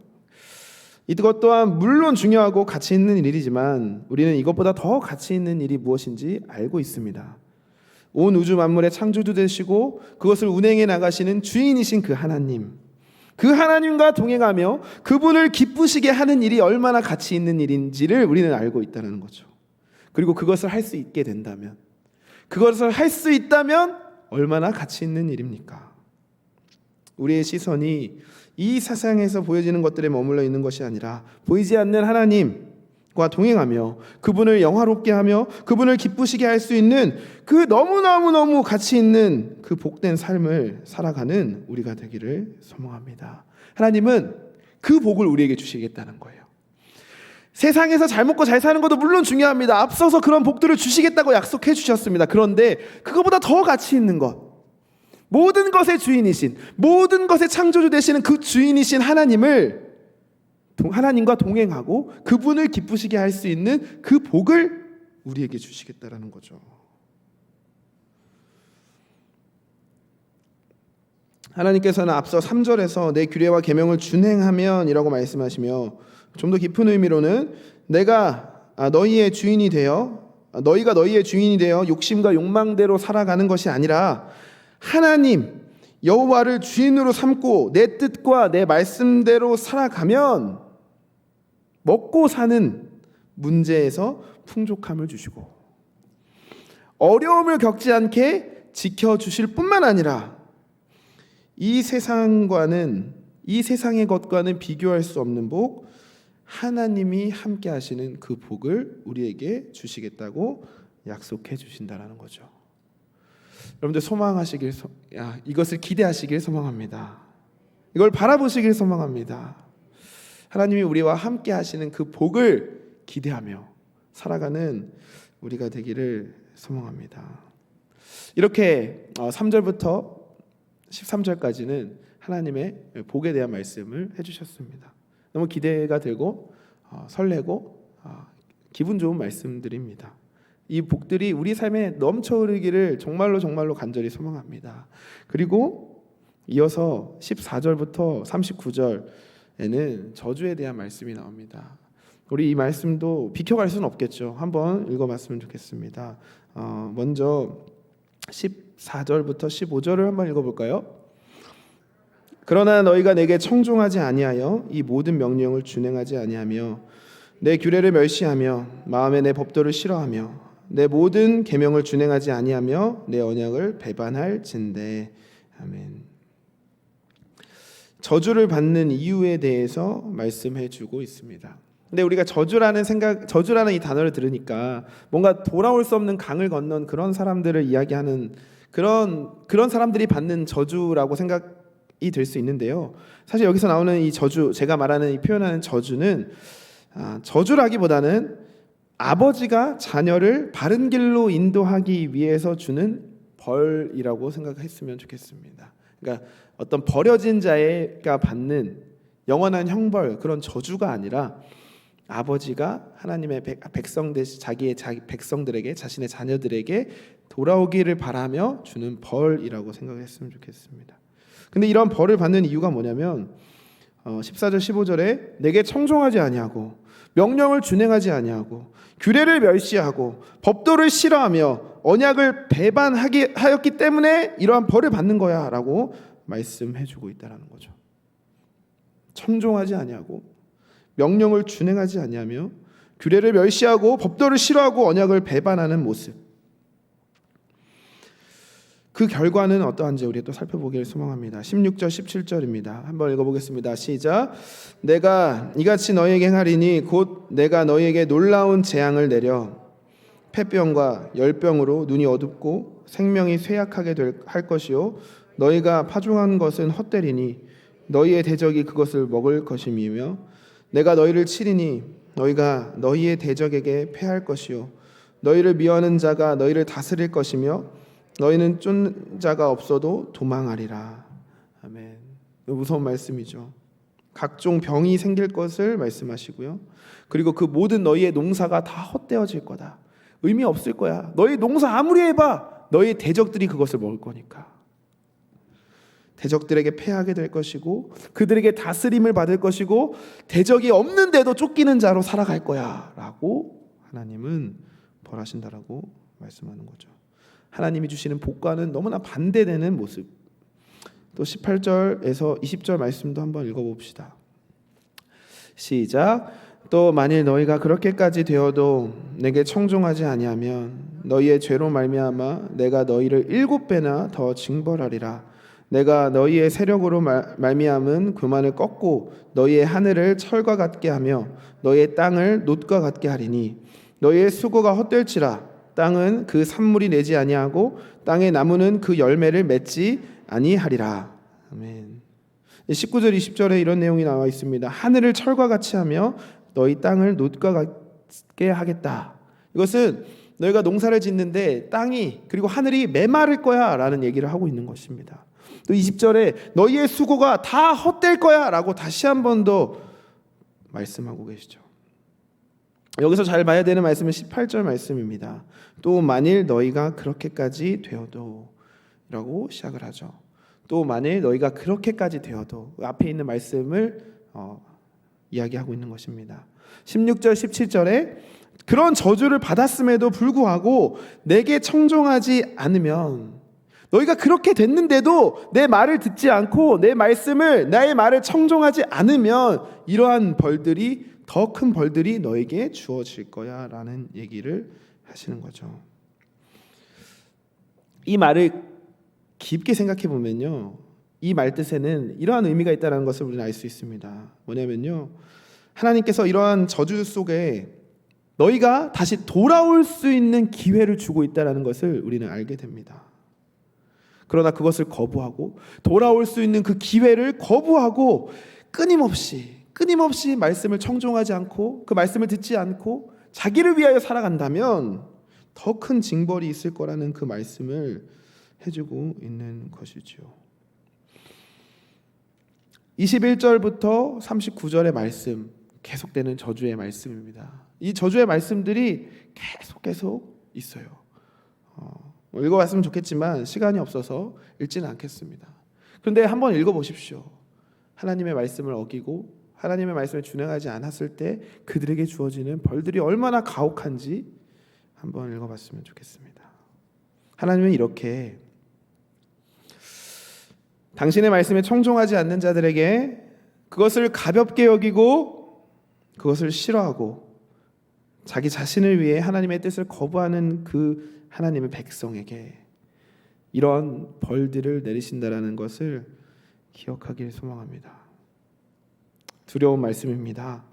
이것 또한 물론 중요하고 가치 있는 일이지만 우리는 이것보다 더 가치 있는 일이 무엇인지 알고 있습니다. 온 우주 만물의 창조주 되시고 그것을 운행해 나가시는 주인이신 그 하나님, 그 하나님과 동행하며 그분을 기쁘시게 하는 일이 얼마나 가치 있는 일인지를 우리는 알고 있다는 거죠. 그리고 그것을 할 수 있게 된다면, 그것을 할 수 있다면 얼마나 가치 있는 일입니까? 우리의 시선이 이 세상에서 보여지는 것들에 머물러 있는 것이 아니라 보이지 않는 하나님과 동행하며 그분을 영화롭게 하며 그분을 기쁘시게 할 수 있는 그 너무너무 가치 있는 그 복된 삶을 살아가는 우리가 되기를 소망합니다. 하나님은 그 복을 우리에게 주시겠다는 거예요. 세상에서 잘 먹고 잘 사는 것도 물론 중요합니다. 앞서서 그런 복들을 주시겠다고 약속해 주셨습니다. 그런데 그것보다 더 가치 있는 것, 모든 것의 주인이신, 모든 것의 창조주 되시는 그 주인이신 하나님과 동행하고 그분을 기쁘시게 할 수 있는 그 복을 우리에게 주시겠다라는 거죠. 하나님께서는 앞서 3절에서 내 규례와 계명을 준행하면 이라고 말씀하시며, 좀 더 깊은 의미로는 너희가 너희의 주인이 되어 욕심과 욕망대로 살아가는 것이 아니라 하나님 여호와를 주인으로 삼고 내 뜻과 내 말씀대로 살아가면 먹고 사는 문제에서 풍족함을 주시고 어려움을 겪지 않게 지켜주실 뿐만 아니라 이 세상의 것과는 비교할 수 없는 복, 하나님이 함께 하시는 그 복을 우리에게 주시겠다고 약속해 주신다는 거죠. 여러분들 이것을 기대하시길 소망합니다. 이걸 바라보시길 소망합니다. 하나님이 우리와 함께 하시는 그 복을 기대하며 살아가는 우리가 되기를 소망합니다. 이렇게 3절부터 13절까지는 하나님의 복에 대한 말씀을 해주셨습니다. 너무 기대가 되고 설레고 기분 좋은 말씀들입니다. 이 복들이 우리 삶에 넘쳐 흐르기를 정말로 간절히 소망합니다. 그리고 이어서 14절부터 39절에는 저주에 대한 말씀이 나옵니다. 우리 이 말씀도 비켜갈 수는 없겠죠. 한번 읽어봤으면 좋겠습니다. 먼저 14절부터 15절을 한번 읽어볼까요? 그러나 너희가 내게 청종하지 아니하여 이 모든 명령을 준행하지 아니하며 내 규례를 멸시하며 마음에 내 법도를 싫어하며 내 모든 계명을 준행하지 아니하며 내 언약을 배반할진대. 아멘. 저주를 받는 이유에 대해서 말씀해 주고 있습니다. 근데 우리가 저주라는 이 단어를 들으니까 뭔가 돌아올 수 없는 강을 건넌 그런 사람들을 이야기하는 그런 사람들이 받는 저주라고 생각이 될 수 있는데요. 사실 여기서 나오는 이 저주, 제가 말하는 이 표현하는 저주는 저주라기보다는 아버지가 자녀를 바른 길로 인도하기 위해서 주는 벌이라고 생각했으면 좋겠습니다. 그러니까 어떤 버려진 자가 받는 영원한 형벌, 그런 저주가 아니라 아버지가 하나님의 백성 대신 자기 백성들에게, 자신의 자녀들에게 돌아오기를 바라며 주는 벌이라고 생각했으면 좋겠습니다. 근데 이런 벌을 받는 이유가 뭐냐면 14절 15절에 내게 청종하지 아니하고 명령을 준행하지 아니하고 규례를 멸시하고 법도를 싫어하며 언약을 배반하였기 때문에 이러한 벌을 받는 거야라고 말씀해주고 있다라는 거죠. 청종하지 아니하고 명령을 준행하지 아니하며 규례를 멸시하고 법도를 싫어하고 언약을 배반하는 모습. 그 결과는 어떠한지 우리 또 살펴보기를 소망합니다. 16절 17절입니다. 한번 읽어보겠습니다. 시작. 내가 이같이 너희에게 행하리니 곧 내가 너희에게 놀라운 재앙을 내려 폐병과 열병으로 눈이 어둡고 생명이 쇠약하게 할 것이요 너희가 파종한 것은 헛되리니 너희의 대적이 그것을 먹을 것임이며 내가 너희를 치리니 너희가 너희의 대적에게 패할 것이요 너희를 미워하는 자가 너희를 다스릴 것이며 너희는 쫓는 자가 없어도 도망하리라. 아멘. 무서운 말씀이죠. 각종 병이 생길 것을 말씀하시고요. 그리고 그 모든 너희의 농사가 다 헛되어질 거다. 의미 없을 거야. 너희 농사 아무리 해봐. 너희 대적들이 그것을 먹을 거니까. 대적들에게 패하게 될 것이고 그들에게 다스림을 받을 것이고 대적이 없는데도 쫓기는 자로 살아갈 거야 라고 하나님은 벌하신다라고 말씀하는 거죠. 하나님이 주시는 복과는 너무나 반대되는 모습. 또 18절에서 20절 말씀도 한번 읽어봅시다. 시작. 또 만일 너희가 그렇게까지 되어도 내게 청종하지 아니하면 너희의 죄로 말미암아 내가 너희를 7배나 더 징벌하리라. 내가 너희의 세력으로 말미암은 교만을 꺾고 너희의 하늘을 철과 같게 하며 너희의 땅을 놋과 같게 하리니 너희의 수고가 헛될지라. 땅은 그 산물이 내지 아니하고 땅의 나무는 그 열매를 맺지 아니하리라. 아멘. 19절 20절에 이런 내용이 나와 있습니다. 하늘을 철과 같이 하며 너희 땅을 놋과 같게 하겠다. 이것은 너희가 농사를 짓는데 땅이 그리고 하늘이 메마를 거야 라는 얘기를 하고 있는 것입니다. 또 20절에 너희의 수고가 다 헛될 거야 라고 다시 한 번 더 말씀하고 계시죠. 여기서 잘 봐야 되는 말씀은 18절 말씀입니다. 또 만일 너희가 그렇게까지 되어도 라고 시작을 하죠. 또 만일 너희가 그렇게까지 되어도 앞에 있는 말씀을 이야기하고 있는 것입니다. 16절 17절에 그런 저주를 받았음에도 불구하고 내게 청종하지 않으면 너희가 그렇게 됐는데도 내 말을 듣지 않고 나의 말을 청종하지 않으면 이러한 벌들이 더 큰 벌들이 너에게 주어질 거야 라는 얘기를 하시는 거죠. 이 말을 깊게 생각해 보면요, 이 말 뜻에는 이러한 의미가 있다는 것을 우리는 알 수 있습니다. 뭐냐면요, 하나님께서 이러한 저주 속에 너희가 다시 돌아올 수 있는 기회를 주고 있다는 것을 우리는 알게 됩니다. 그러나 그것을 거부하고 돌아올 수 있는 그 기회를 거부하고 끊임없이 말씀을 청종하지 않고 그 말씀을 듣지 않고 자기를 위하여 살아간다면 더 큰 징벌이 있을 거라는 그 말씀을 해주고 있는 것이죠. 21절부터 39절의 말씀, 계속되는 저주의 말씀입니다. 이 저주의 말씀들이 계속 있어요. 읽어봤으면 좋겠지만 시간이 없어서 읽지는 않겠습니다. 그런데 한번 읽어보십시오. 하나님의 말씀을 어기고 하나님의 말씀을 준행하지 않았을 때 그들에게 주어지는 벌들이 얼마나 가혹한지 한번 읽어봤으면 좋겠습니다. 하나님은 이렇게 당신의 말씀에 청종하지 않는 자들에게 그것을 가볍게 여기고 그것을 싫어하고 자기 자신을 위해 하나님의 뜻을 거부하는 그 하나님의 백성에게 이런 벌들을 내리신다라는 것을 기억하길 소망합니다. 두려운 말씀입니다.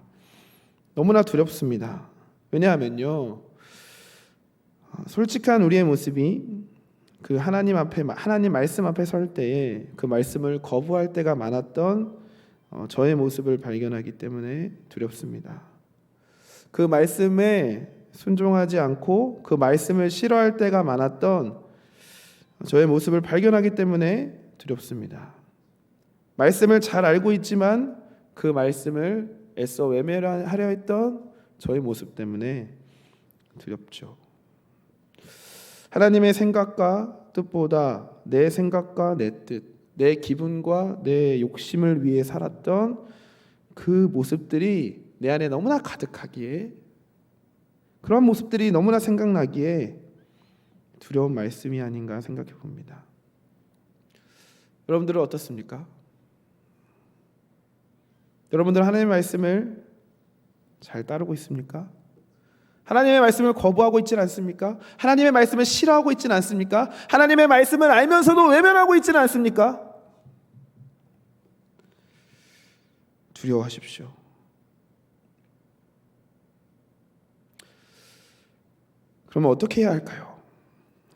너무나 두렵습니다. 왜냐하면요, 솔직한 우리의 모습이 그 하나님 말씀 앞에 설 때에 그 말씀을 거부할 때가 많았던 저의 모습을 발견하기 때문에 두렵습니다. 그 말씀에 순종하지 않고 그 말씀을 싫어할 때가 많았던 저의 모습을 발견하기 때문에 두렵습니다. 말씀을 잘 알고 있지만 그 말씀을 애써 외면하려 했던 저의 모습 때문에 두렵죠. 하나님의 생각과 뜻보다 내 생각과 내 뜻, 내 기분과 내 욕심을 위해 살았던 그 모습들이 내 안에 너무나 가득하기에, 그런 모습들이 너무나 생각나기에 두려운 말씀이 아닌가 생각해 봅니다. 여러분들은 어떻습니까? 여러분들은 하나님의 말씀을 잘 따르고 있습니까? 하나님의 말씀을 거부하고 있지는 않습니까? 하나님의 말씀을 싫어하고 있지는 않습니까? 하나님의 말씀을 알면서도 외면하고 있지는 않습니까? 두려워하십시오. 그러면 어떻게 해야 할까요?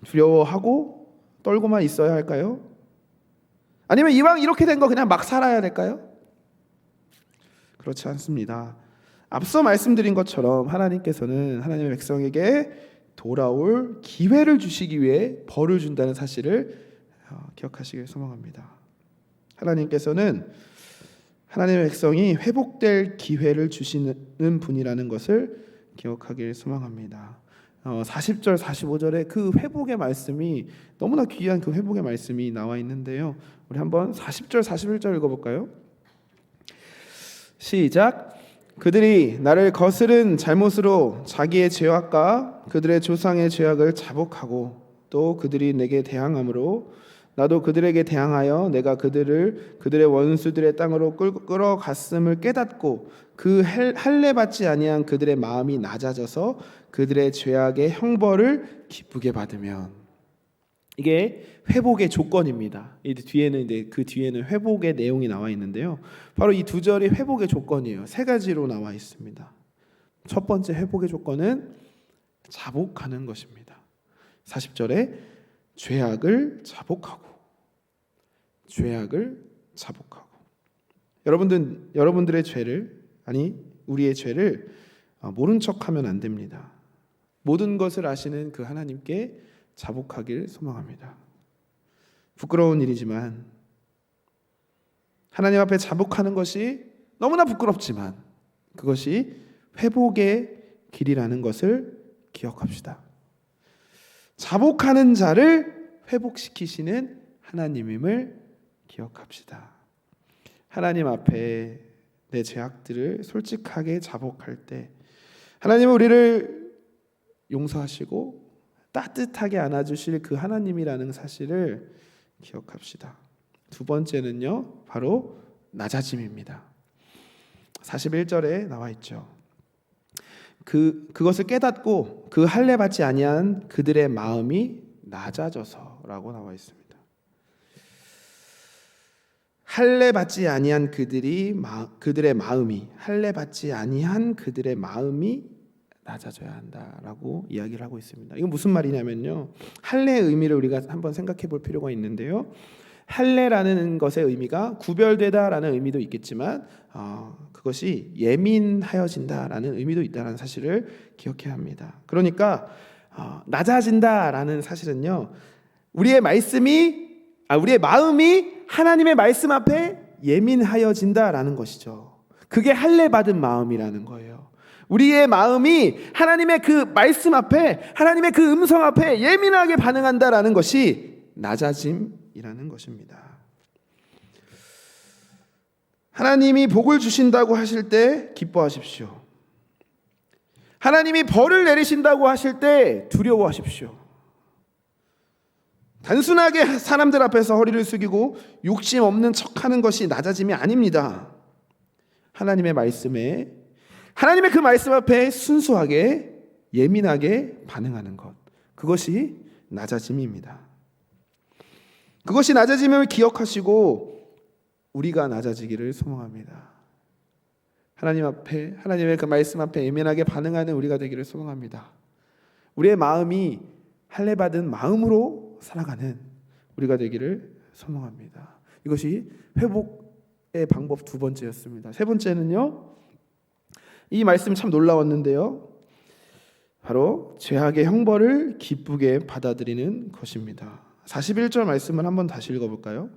두려워하고 떨고만 있어야 할까요? 아니면 이왕 이렇게 된 거 그냥 막 살아야 될까요? 그렇지 않습니다. 앞서 말씀드린 것처럼 하나님께서는 하나님의 백성에게 돌아올 기회를 주시기 위해 벌을 준다는 사실을 기억하시길 소망합니다. 하나님께서는 하나님의 백성이 회복될 기회를 주시는 분이라는 것을 기억하길 소망합니다. 40절 45절에 그 회복의 말씀이, 너무나 귀한 그 회복의 말씀이 나와 있는데요, 우리 한번 40절 41절 읽어볼까요? 시작. 그들이 나를 거스른 잘못으로 자기의 죄악과 그들의 조상의 죄악을 자복하고 또 그들이 내게 대항함으로 나도 그들에게 대항하여 내가 그들의 원수들의 땅으로 끌어갔음을 깨닫고 그 할례 받지 아니한 그들의 마음이 낮아져서 그들의 죄악의 형벌을 기쁘게 받으면. 이게 회복의 조건입니다. 그 뒤에는 회복의 내용이 나와 있는데요, 바로 이 두 절이 회복의 조건이에요. 세 가지로 나와 있습니다. 첫 번째 회복의 조건은 자복하는 것입니다. 40절에 죄악을 자복하고, 여러분들의 죄를, 우리의 죄를 모른 척하면 안 됩니다. 모든 것을 아시는 그 하나님께 자복하길 소망합니다. 부끄러운 일이지만, 하나님 앞에 자복하는 것이 너무나 부끄럽지만 그것이 회복의 길이라는 것을 기억합시다. 자복하는 자를 회복시키시는 하나님임을 기억합시다. 하나님 앞에 내 죄악들을 솔직하게 자복할 때 하나님은 우리를 용서하시고 따뜻하게 안아주실 그 하나님이라는 사실을 기억합시다. 두 번째는요, 바로 낮아짐입니다. 41절에 나와 있죠. 그것을 깨닫고 그 할례 받지 아니한 그들의 마음이 낮아져서라고 나와 있습니다. 할례 받지 아니한 그들의 마음이, 할례 받지 아니한 그들의 마음이 낮아져야 한다라고 이야기를 하고 있습니다. 이건 무슨 말이냐면요, 할례의 의미를 우리가 한번 생각해 볼 필요가 있는데요, 할례라는 것의 의미가 구별되다라는 의미도 있겠지만 그것이 예민하여진다라는 의미도 있다는 사실을 기억해야 합니다. 그러니까 낮아진다라는 사실은요, 우리의 마음이 하나님의 말씀 앞에 예민하여진다라는 것이죠. 그게 할례 받은 마음이라는 거예요. 우리의 마음이 하나님의 그 말씀 앞에, 하나님의 그 음성 앞에 예민하게 반응한다라는 것이 낮아짐이라는 것입니다. 하나님이 복을 주신다고 하실 때 기뻐하십시오. 하나님이 벌을 내리신다고 하실 때 두려워하십시오. 단순하게 사람들 앞에서 허리를 숙이고 욕심 없는 척하는 것이 낮아짐이 아닙니다. 하나님의 말씀에, 하나님의 그 말씀 앞에 순수하게 예민하게 반응하는 것, 그것이 낮아짐입니다. 그것이 낮아짐을 기억하시고 우리가 낮아지기를 소망합니다. 하나님 앞에, 하나님의 그 말씀 앞에 예민하게 반응하는 우리가 되기를 소망합니다. 우리의 마음이 할례받은 마음으로 살아가는 우리가 되기를 소망합니다. 이것이 회복의 방법 두 번째였습니다. 세 번째는요, 이 말씀 참 놀라웠는데요, 바로 죄악의 형벌을 기쁘게 받아들이는 것입니다. 41절 말씀을 한번 다시 읽어볼까요?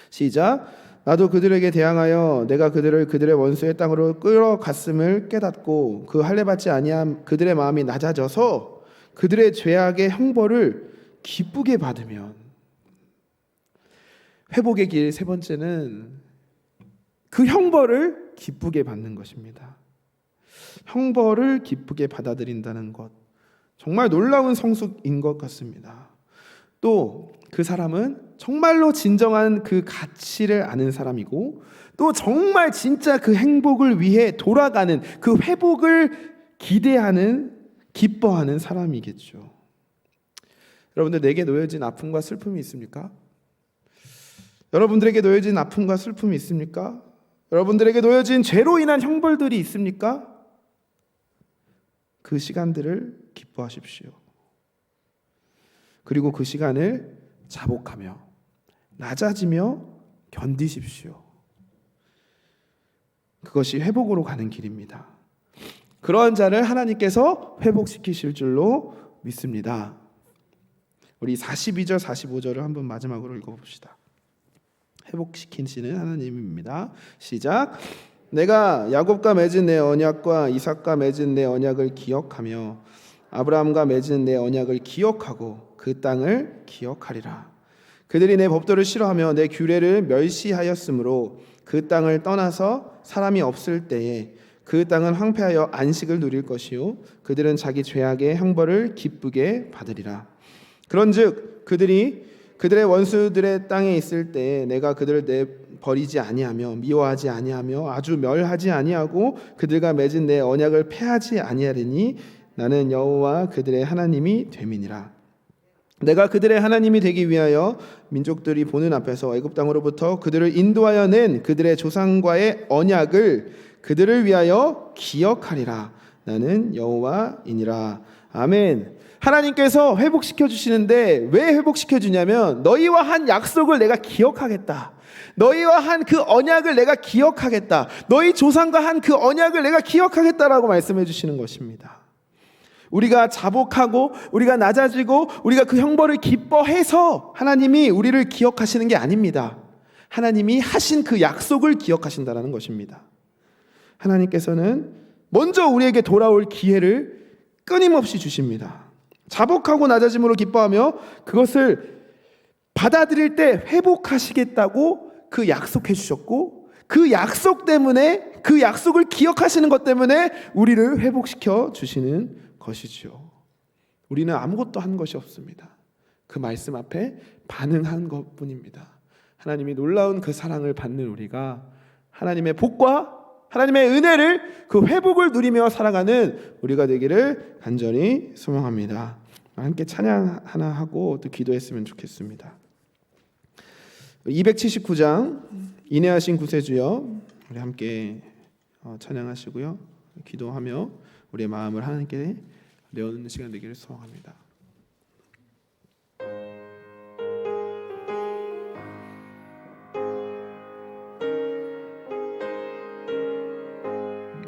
시작. 나도 그들에게 대항하여 내가 그들을 그들의 원수의 땅으로 끌어갔음을 깨닫고 그 할례받지 아니함 그들의 마음이 낮아져서 그들의 죄악의 형벌을 기쁘게 받으면. 회복의 길 세 번째는 그 형벌을 기쁘게 받는 것입니다. 형벌을 기쁘게 받아들인다는 것, 정말 놀라운 성숙인 것 같습니다. 또 그 사람은 정말로 진정한 그 가치를 아는 사람이고, 또 정말 진짜 그 행복을 위해 돌아가는 그 회복을 기대하는, 기뻐하는 사람이겠죠. 여러분들, 내게 놓여진 아픔과 슬픔이 있습니까? 여러분들에게 놓여진 아픔과 슬픔이 있습니까? 여러분들에게 놓여진 죄로 인한 형벌들이 있습니까? 그 시간들을 기뻐하십시오. 그리고 그 시간을 자복하며 낮아지며 견디십시오. 그것이 회복으로 가는 길입니다. 그러한 자를 하나님께서 회복시키실 줄로 믿습니다. 우리 42절 45절을 한번 마지막으로 읽어봅시다. 회복시키시는 하나님입니다. 시작. 내가 야곱과 맺은 내 언약과 이삭과 맺은 내 언약을 기억하며 아브라함과 맺은 내 언약을 기억하고 그 땅을 기억하리라. 그들이 내 법도를 싫어하며 내 규례를 멸시하였으므로 그 땅을 떠나서 사람이 없을 때에 그 땅은 황폐하여 안식을 누릴 것이요 그들은 자기 죄악의 형벌을 기쁘게 받으리라. 그런즉 그들이 그들의 원수들의 땅에 있을 때에 내가 그들을 내버리지 아니하며 미워하지 아니하며 아주 멸하지 아니하고 그들과 맺은 내 언약을 폐하지 아니하리니 나는 여호와 그들의 하나님이 됨이니라. 내가 그들의 하나님이 되기 위하여 민족들이 보는 앞에서 애굽 땅으로부터 그들을 인도하여 낸 그들의 조상과의 언약을 그들을 위하여 기억하리라. 나는 여호와이니라. 아멘. 하나님께서 회복시켜 주시는데 왜 회복시켜 주냐면 너희와 한 약속을 내가 기억하겠다. 너희와 한 그 언약을 내가 기억하겠다. 너희 조상과 한 그 언약을 내가 기억하겠다라고 말씀해 주시는 것입니다. 우리가 자복하고 우리가 낮아지고 우리가 그 형벌을 기뻐해서 하나님이 우리를 기억하시는 게 아닙니다. 하나님이 하신 그 약속을 기억하신다는 것입니다. 하나님께서는 먼저 우리에게 돌아올 기회를 끊임없이 주십니다. 자복하고 낮아짐으로 기뻐하며 그것을 받아들일 때 회복하시겠다고 그 약속해 주셨고, 그 약속 때문에, 그 약속을 기억하시는 것 때문에 우리를 회복시켜 주시는 것이죠. 우리는 아무것도 한 것이 없습니다. 그 말씀 앞에 반응한 것뿐입니다. 하나님이 놀라운 그 사랑을 받는 우리가 하나님의 복과 하나님의 은혜를, 그 회복을 누리며 살아가는 우리가 되기를 간절히 소망합니다. 함께 찬양 하나 하고 또 기도했으면 좋겠습니다. 279장 인내하신 구세주여, 우리 함께 찬양하시고요, 기도하며 우리의 마음을 하나님께 내어놓는 시간 되기를 소망합니다.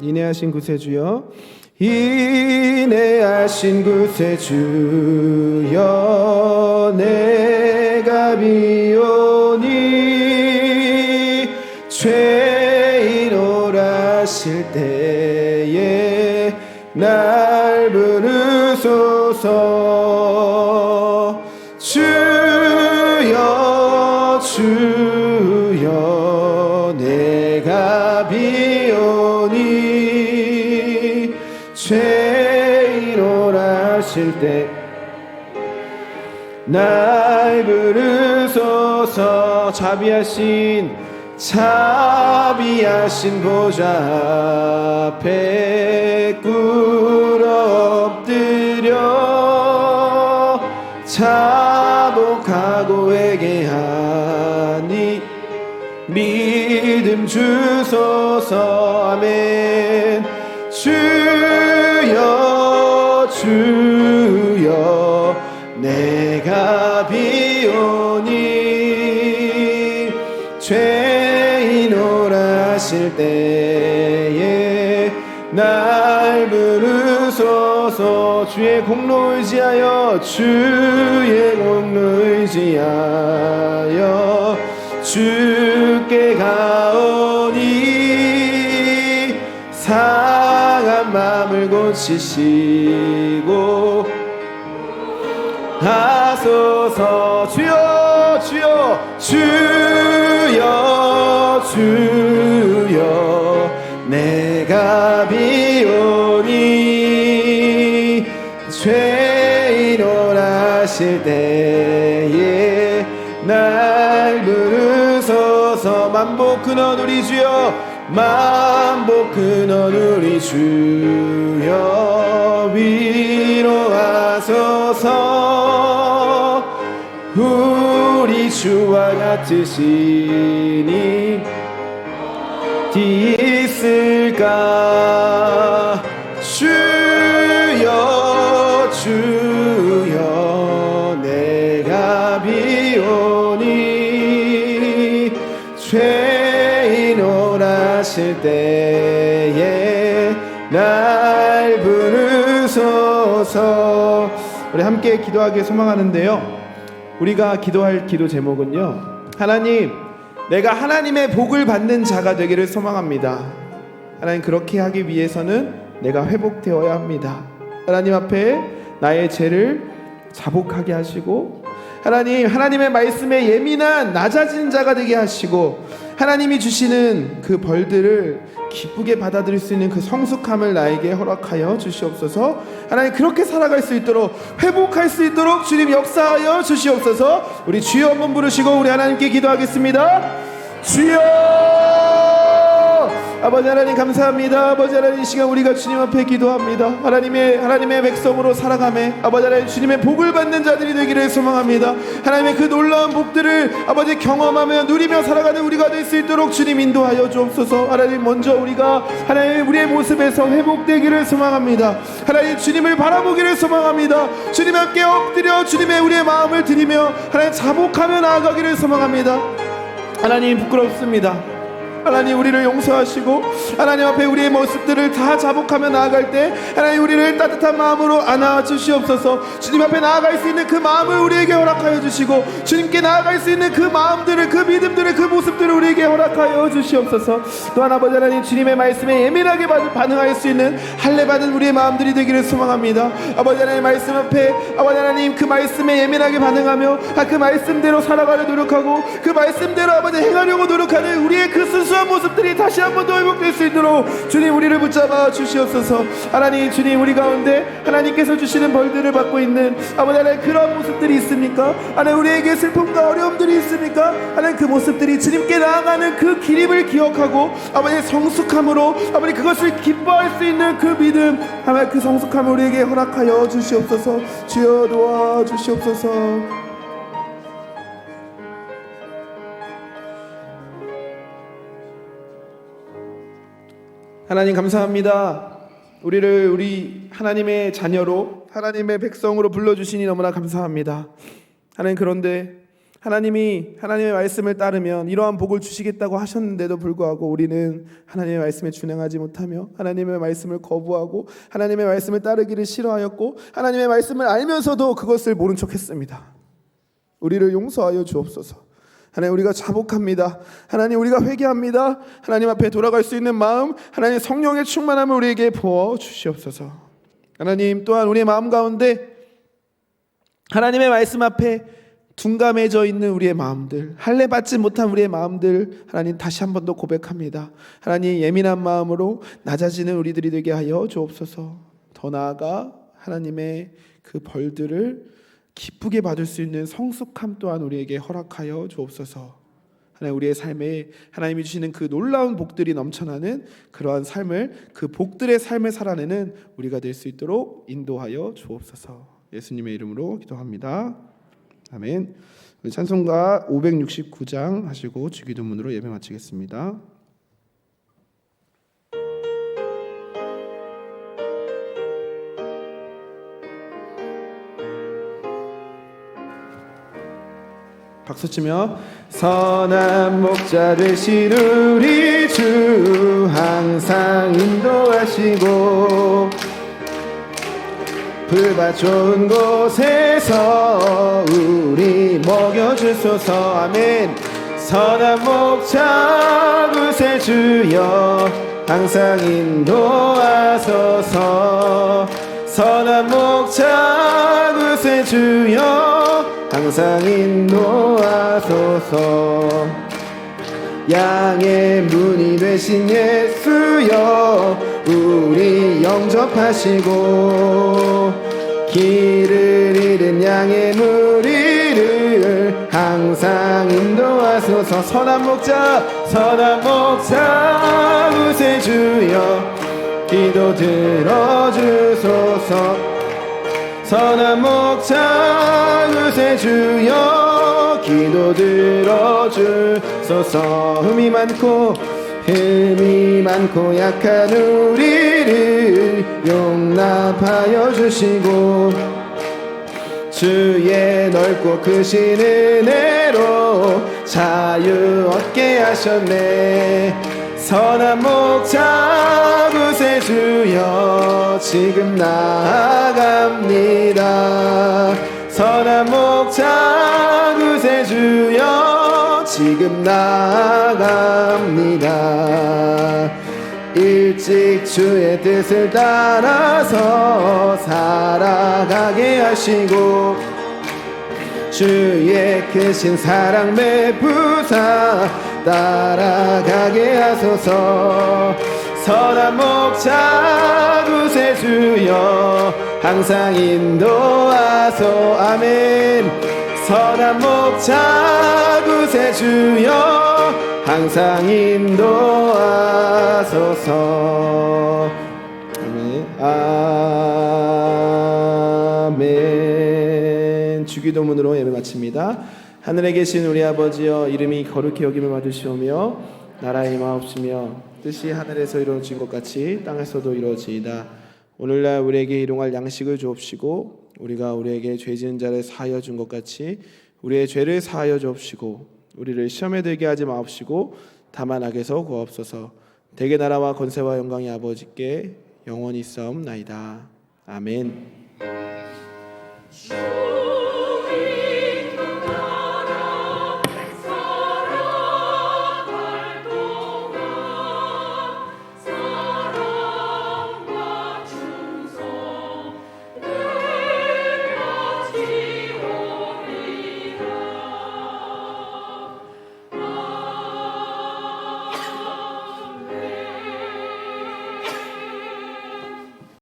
인내하신 구세주여, 인내하신 구세주여, 내가 비오니 죄인오라실 때에 날 부르소서. 주여 주여, 내가 비오니 죄인오라실 때 날 부르소서. 자비하신 보좌 앞에 꿇어 엎드려 자복하고 회개하니 믿음 믿음 주소서. 아멘. 주여 주여 내가 비오니 죄인 오라실 때에 날 부르소서. 주의 공로 의지하여 주의 공로 의지하여 주께 가오니 상한 마음을 고치시고 하소서. 주여 주여 주여 주여 내가 비오니 죄인 오라실 때에 날 부르소서. 만복 근원 우리 주여 만복 근원 우리 주여 위로하소서. 우리 주와 같으시니 어디 있을까. 주여 주여 내가 비오니 죄인 오라실 때에 날 부르소서. 우리 함께 기도하기를 소망하는데요, 우리가 기도할 기도 제목은요, 하나님, 내가 하나님의 복을 받는 자가 되기를 소망합니다. 하나님, 그렇게 하기 위해서는 내가 회복되어야 합니다. 하나님 앞에 나의 죄를 자복하게 하시고, 하나님, 하나님의 말씀에 예민한 낮아진 자가 되게 하시고, 하나님이 주시는 그 벌들을 기쁘게 받아들일 수 있는 그 성숙함을 나에게 허락하여 주시옵소서. 하나님, 그렇게 살아갈 수 있도록, 회복할 수 있도록 주님 역사하여 주시옵소서. 우리 주여 한번 부르시고 우리 하나님께 기도하겠습니다. 주여! 아버지 하나님 감사합니다. 아버지 하나님, 이 시간 우리가 주님 앞에 기도합니다. 하나님의 백성으로 살아가매 아버지 하나님 주님의 복을 받는 자들이 되기를 소망합니다. 하나님의 그 놀라운 복들을 아버지 경험하며 누리며 살아가는 우리가 될 수 있도록 주님 인도하여 주옵소서. 하나님, 먼저 우리가 하나님 우리의 모습에서 회복되기를 소망합니다. 하나님, 주님을 바라보기를 소망합니다. 주님 함께 엎드려 주님의 우리의 마음을 드리며 하나님 자복하며 나아가기를 소망합니다. 하나님, 부끄럽습니다. 하나님, 우리를 용서하시고 하나님 앞에 우리의 모습들을 다 자복하며 나아갈 때 하나님, 우리를 따뜻한 마음으로 안아 주시옵소서. 주님 앞에 나아갈 수 있는 그 마음을 우리에게 허락하여 주시고, 주님께 나아갈 수 있는 그 마음들을, 그 믿음들을, 그 모습들을 우리에게 허락하여 주시옵소서. 또한 아버지 하나님, 주님의 말씀에 예민하게 반응할 수 있는 할례받은 우리의 마음들이 되기를 소망합니다. 아버지 하나님 말씀 앞에 아버지 하나님 그 말씀에 예민하게 반응하며 그 말씀대로 살아가려 노력하고 그 말씀대로 아버지 행하려고 노력하는 우리의 그 순수한 모습들이 다시 한 번 더 회복될 수 있도록 주님 우리를 붙잡아 주시옵소서. 하나님, 주님 우리 가운데 하나님께서 주시는 벌들을 받고 있는 아버지 하나님 그런 모습들이 있습니까? 하나님, 우리에게 슬픔과 어려움들이 있습니까? 하나님, 그 모습들이 주님께 나아가는 그 길임을 기억하고 아버지 성숙함으로 아버지 그것을 기뻐할 수 있는 그 믿음, 하나님 그 성숙함을 우리에게 허락하여 주시옵소서. 주여 도와 주시옵소서. 하나님 감사합니다. 우리 하나님의 자녀로, 하나님의 백성으로 불러주시니 너무나 감사합니다. 하나님, 그런데 하나님이 하나님의 말씀을 따르면 이러한 복을 주시겠다고 하셨는데도 불구하고 우리는 하나님의 말씀에 준행하지 못하며 하나님의 말씀을 거부하고 하나님의 말씀을 따르기를 싫어하였고 하나님의 말씀을 알면서도 그것을 모른 척했습니다. 우리를 용서하여 주옵소서. 하나님, 우리가 자복합니다. 하나님, 우리가 회개합니다. 하나님 앞에 돌아갈 수 있는 마음, 하나님 성령의 충만함을 우리에게 부어 주시옵소서. 하나님, 또한 우리의 마음 가운데 하나님의 말씀 앞에 둔감해져 있는 우리의 마음들, 할례 받지 못한 우리의 마음들, 하나님 다시 한 번 더 고백합니다. 하나님, 예민한 마음으로 낮아지는 우리들이 되게 하여 주옵소서. 더 나아가 하나님의 그 벌들을 기쁘게 받을 수 있는 성숙함 또한 우리에게 허락하여 주옵소서. 하나님, 우리의 삶에 하나님이 주시는 그 놀라운 복들이 넘쳐나는 그러한 삶을, 그 복들의 삶을 살아내는 우리가 될 수 있도록 인도하여 주옵소서. 예수님의 이름으로 기도합니다. 아멘. 찬송가 569장 하시고 주기도문으로 예배 마치겠습니다. 박수치며 선한 목자 되신 우리 주 항상 인도하시고 불밭 좋은 곳에서 우리 먹여주소서. 아멘. 선한 목자 구세주여 항상 인도하소서. 선한 목자 구세주여 항상 인도하소서. 양의 문이 되신 예수여 우리 영접하시고 길을 잃은 양의 무리를 항상 인도하소서. 선한 목자 구세주여 기도 들어주소서. 선한 목자 구세주여 기도 들어주소서. 흠이 많고 약한 우리를 용납하여 주시고 주의 넓고 크신 은혜로 자유 얻게 하셨네. 선한 목자 구세주여 지금 나아갑니다. 선한 목자 구세주여 지금 나아갑니다. 일찍 주의 뜻을 따라서 살아가게 하시고 주의 크신 사랑 매부사 따라가게 하소서. 선한 목자 구세주여 항상 인도하소. 아멘. 선한 목자 구세주여 항상 인도하소서. 아멘. 아멘. 주기도문으로 예배 마칩니다. 하늘에 계신 우리 아버지여 이름이 거룩히 여김을 받으시오며 나라의 임하옵시며 뜻이 하늘에서 이루어진 것 같이 땅에서도 이루어지이다. 오늘날 우리에게 일용할 양식을 주옵시고 우리가 우리에게 죄 지은 자를 사하여 준 것 같이 우리의 죄를 사하여 주옵시고 우리를 시험에 들게 하지 마옵시고 다만 악에서 구하옵소서. 대개 나라와 권세와 영광이 아버지께 영원히 있사옵나이다. 아멘.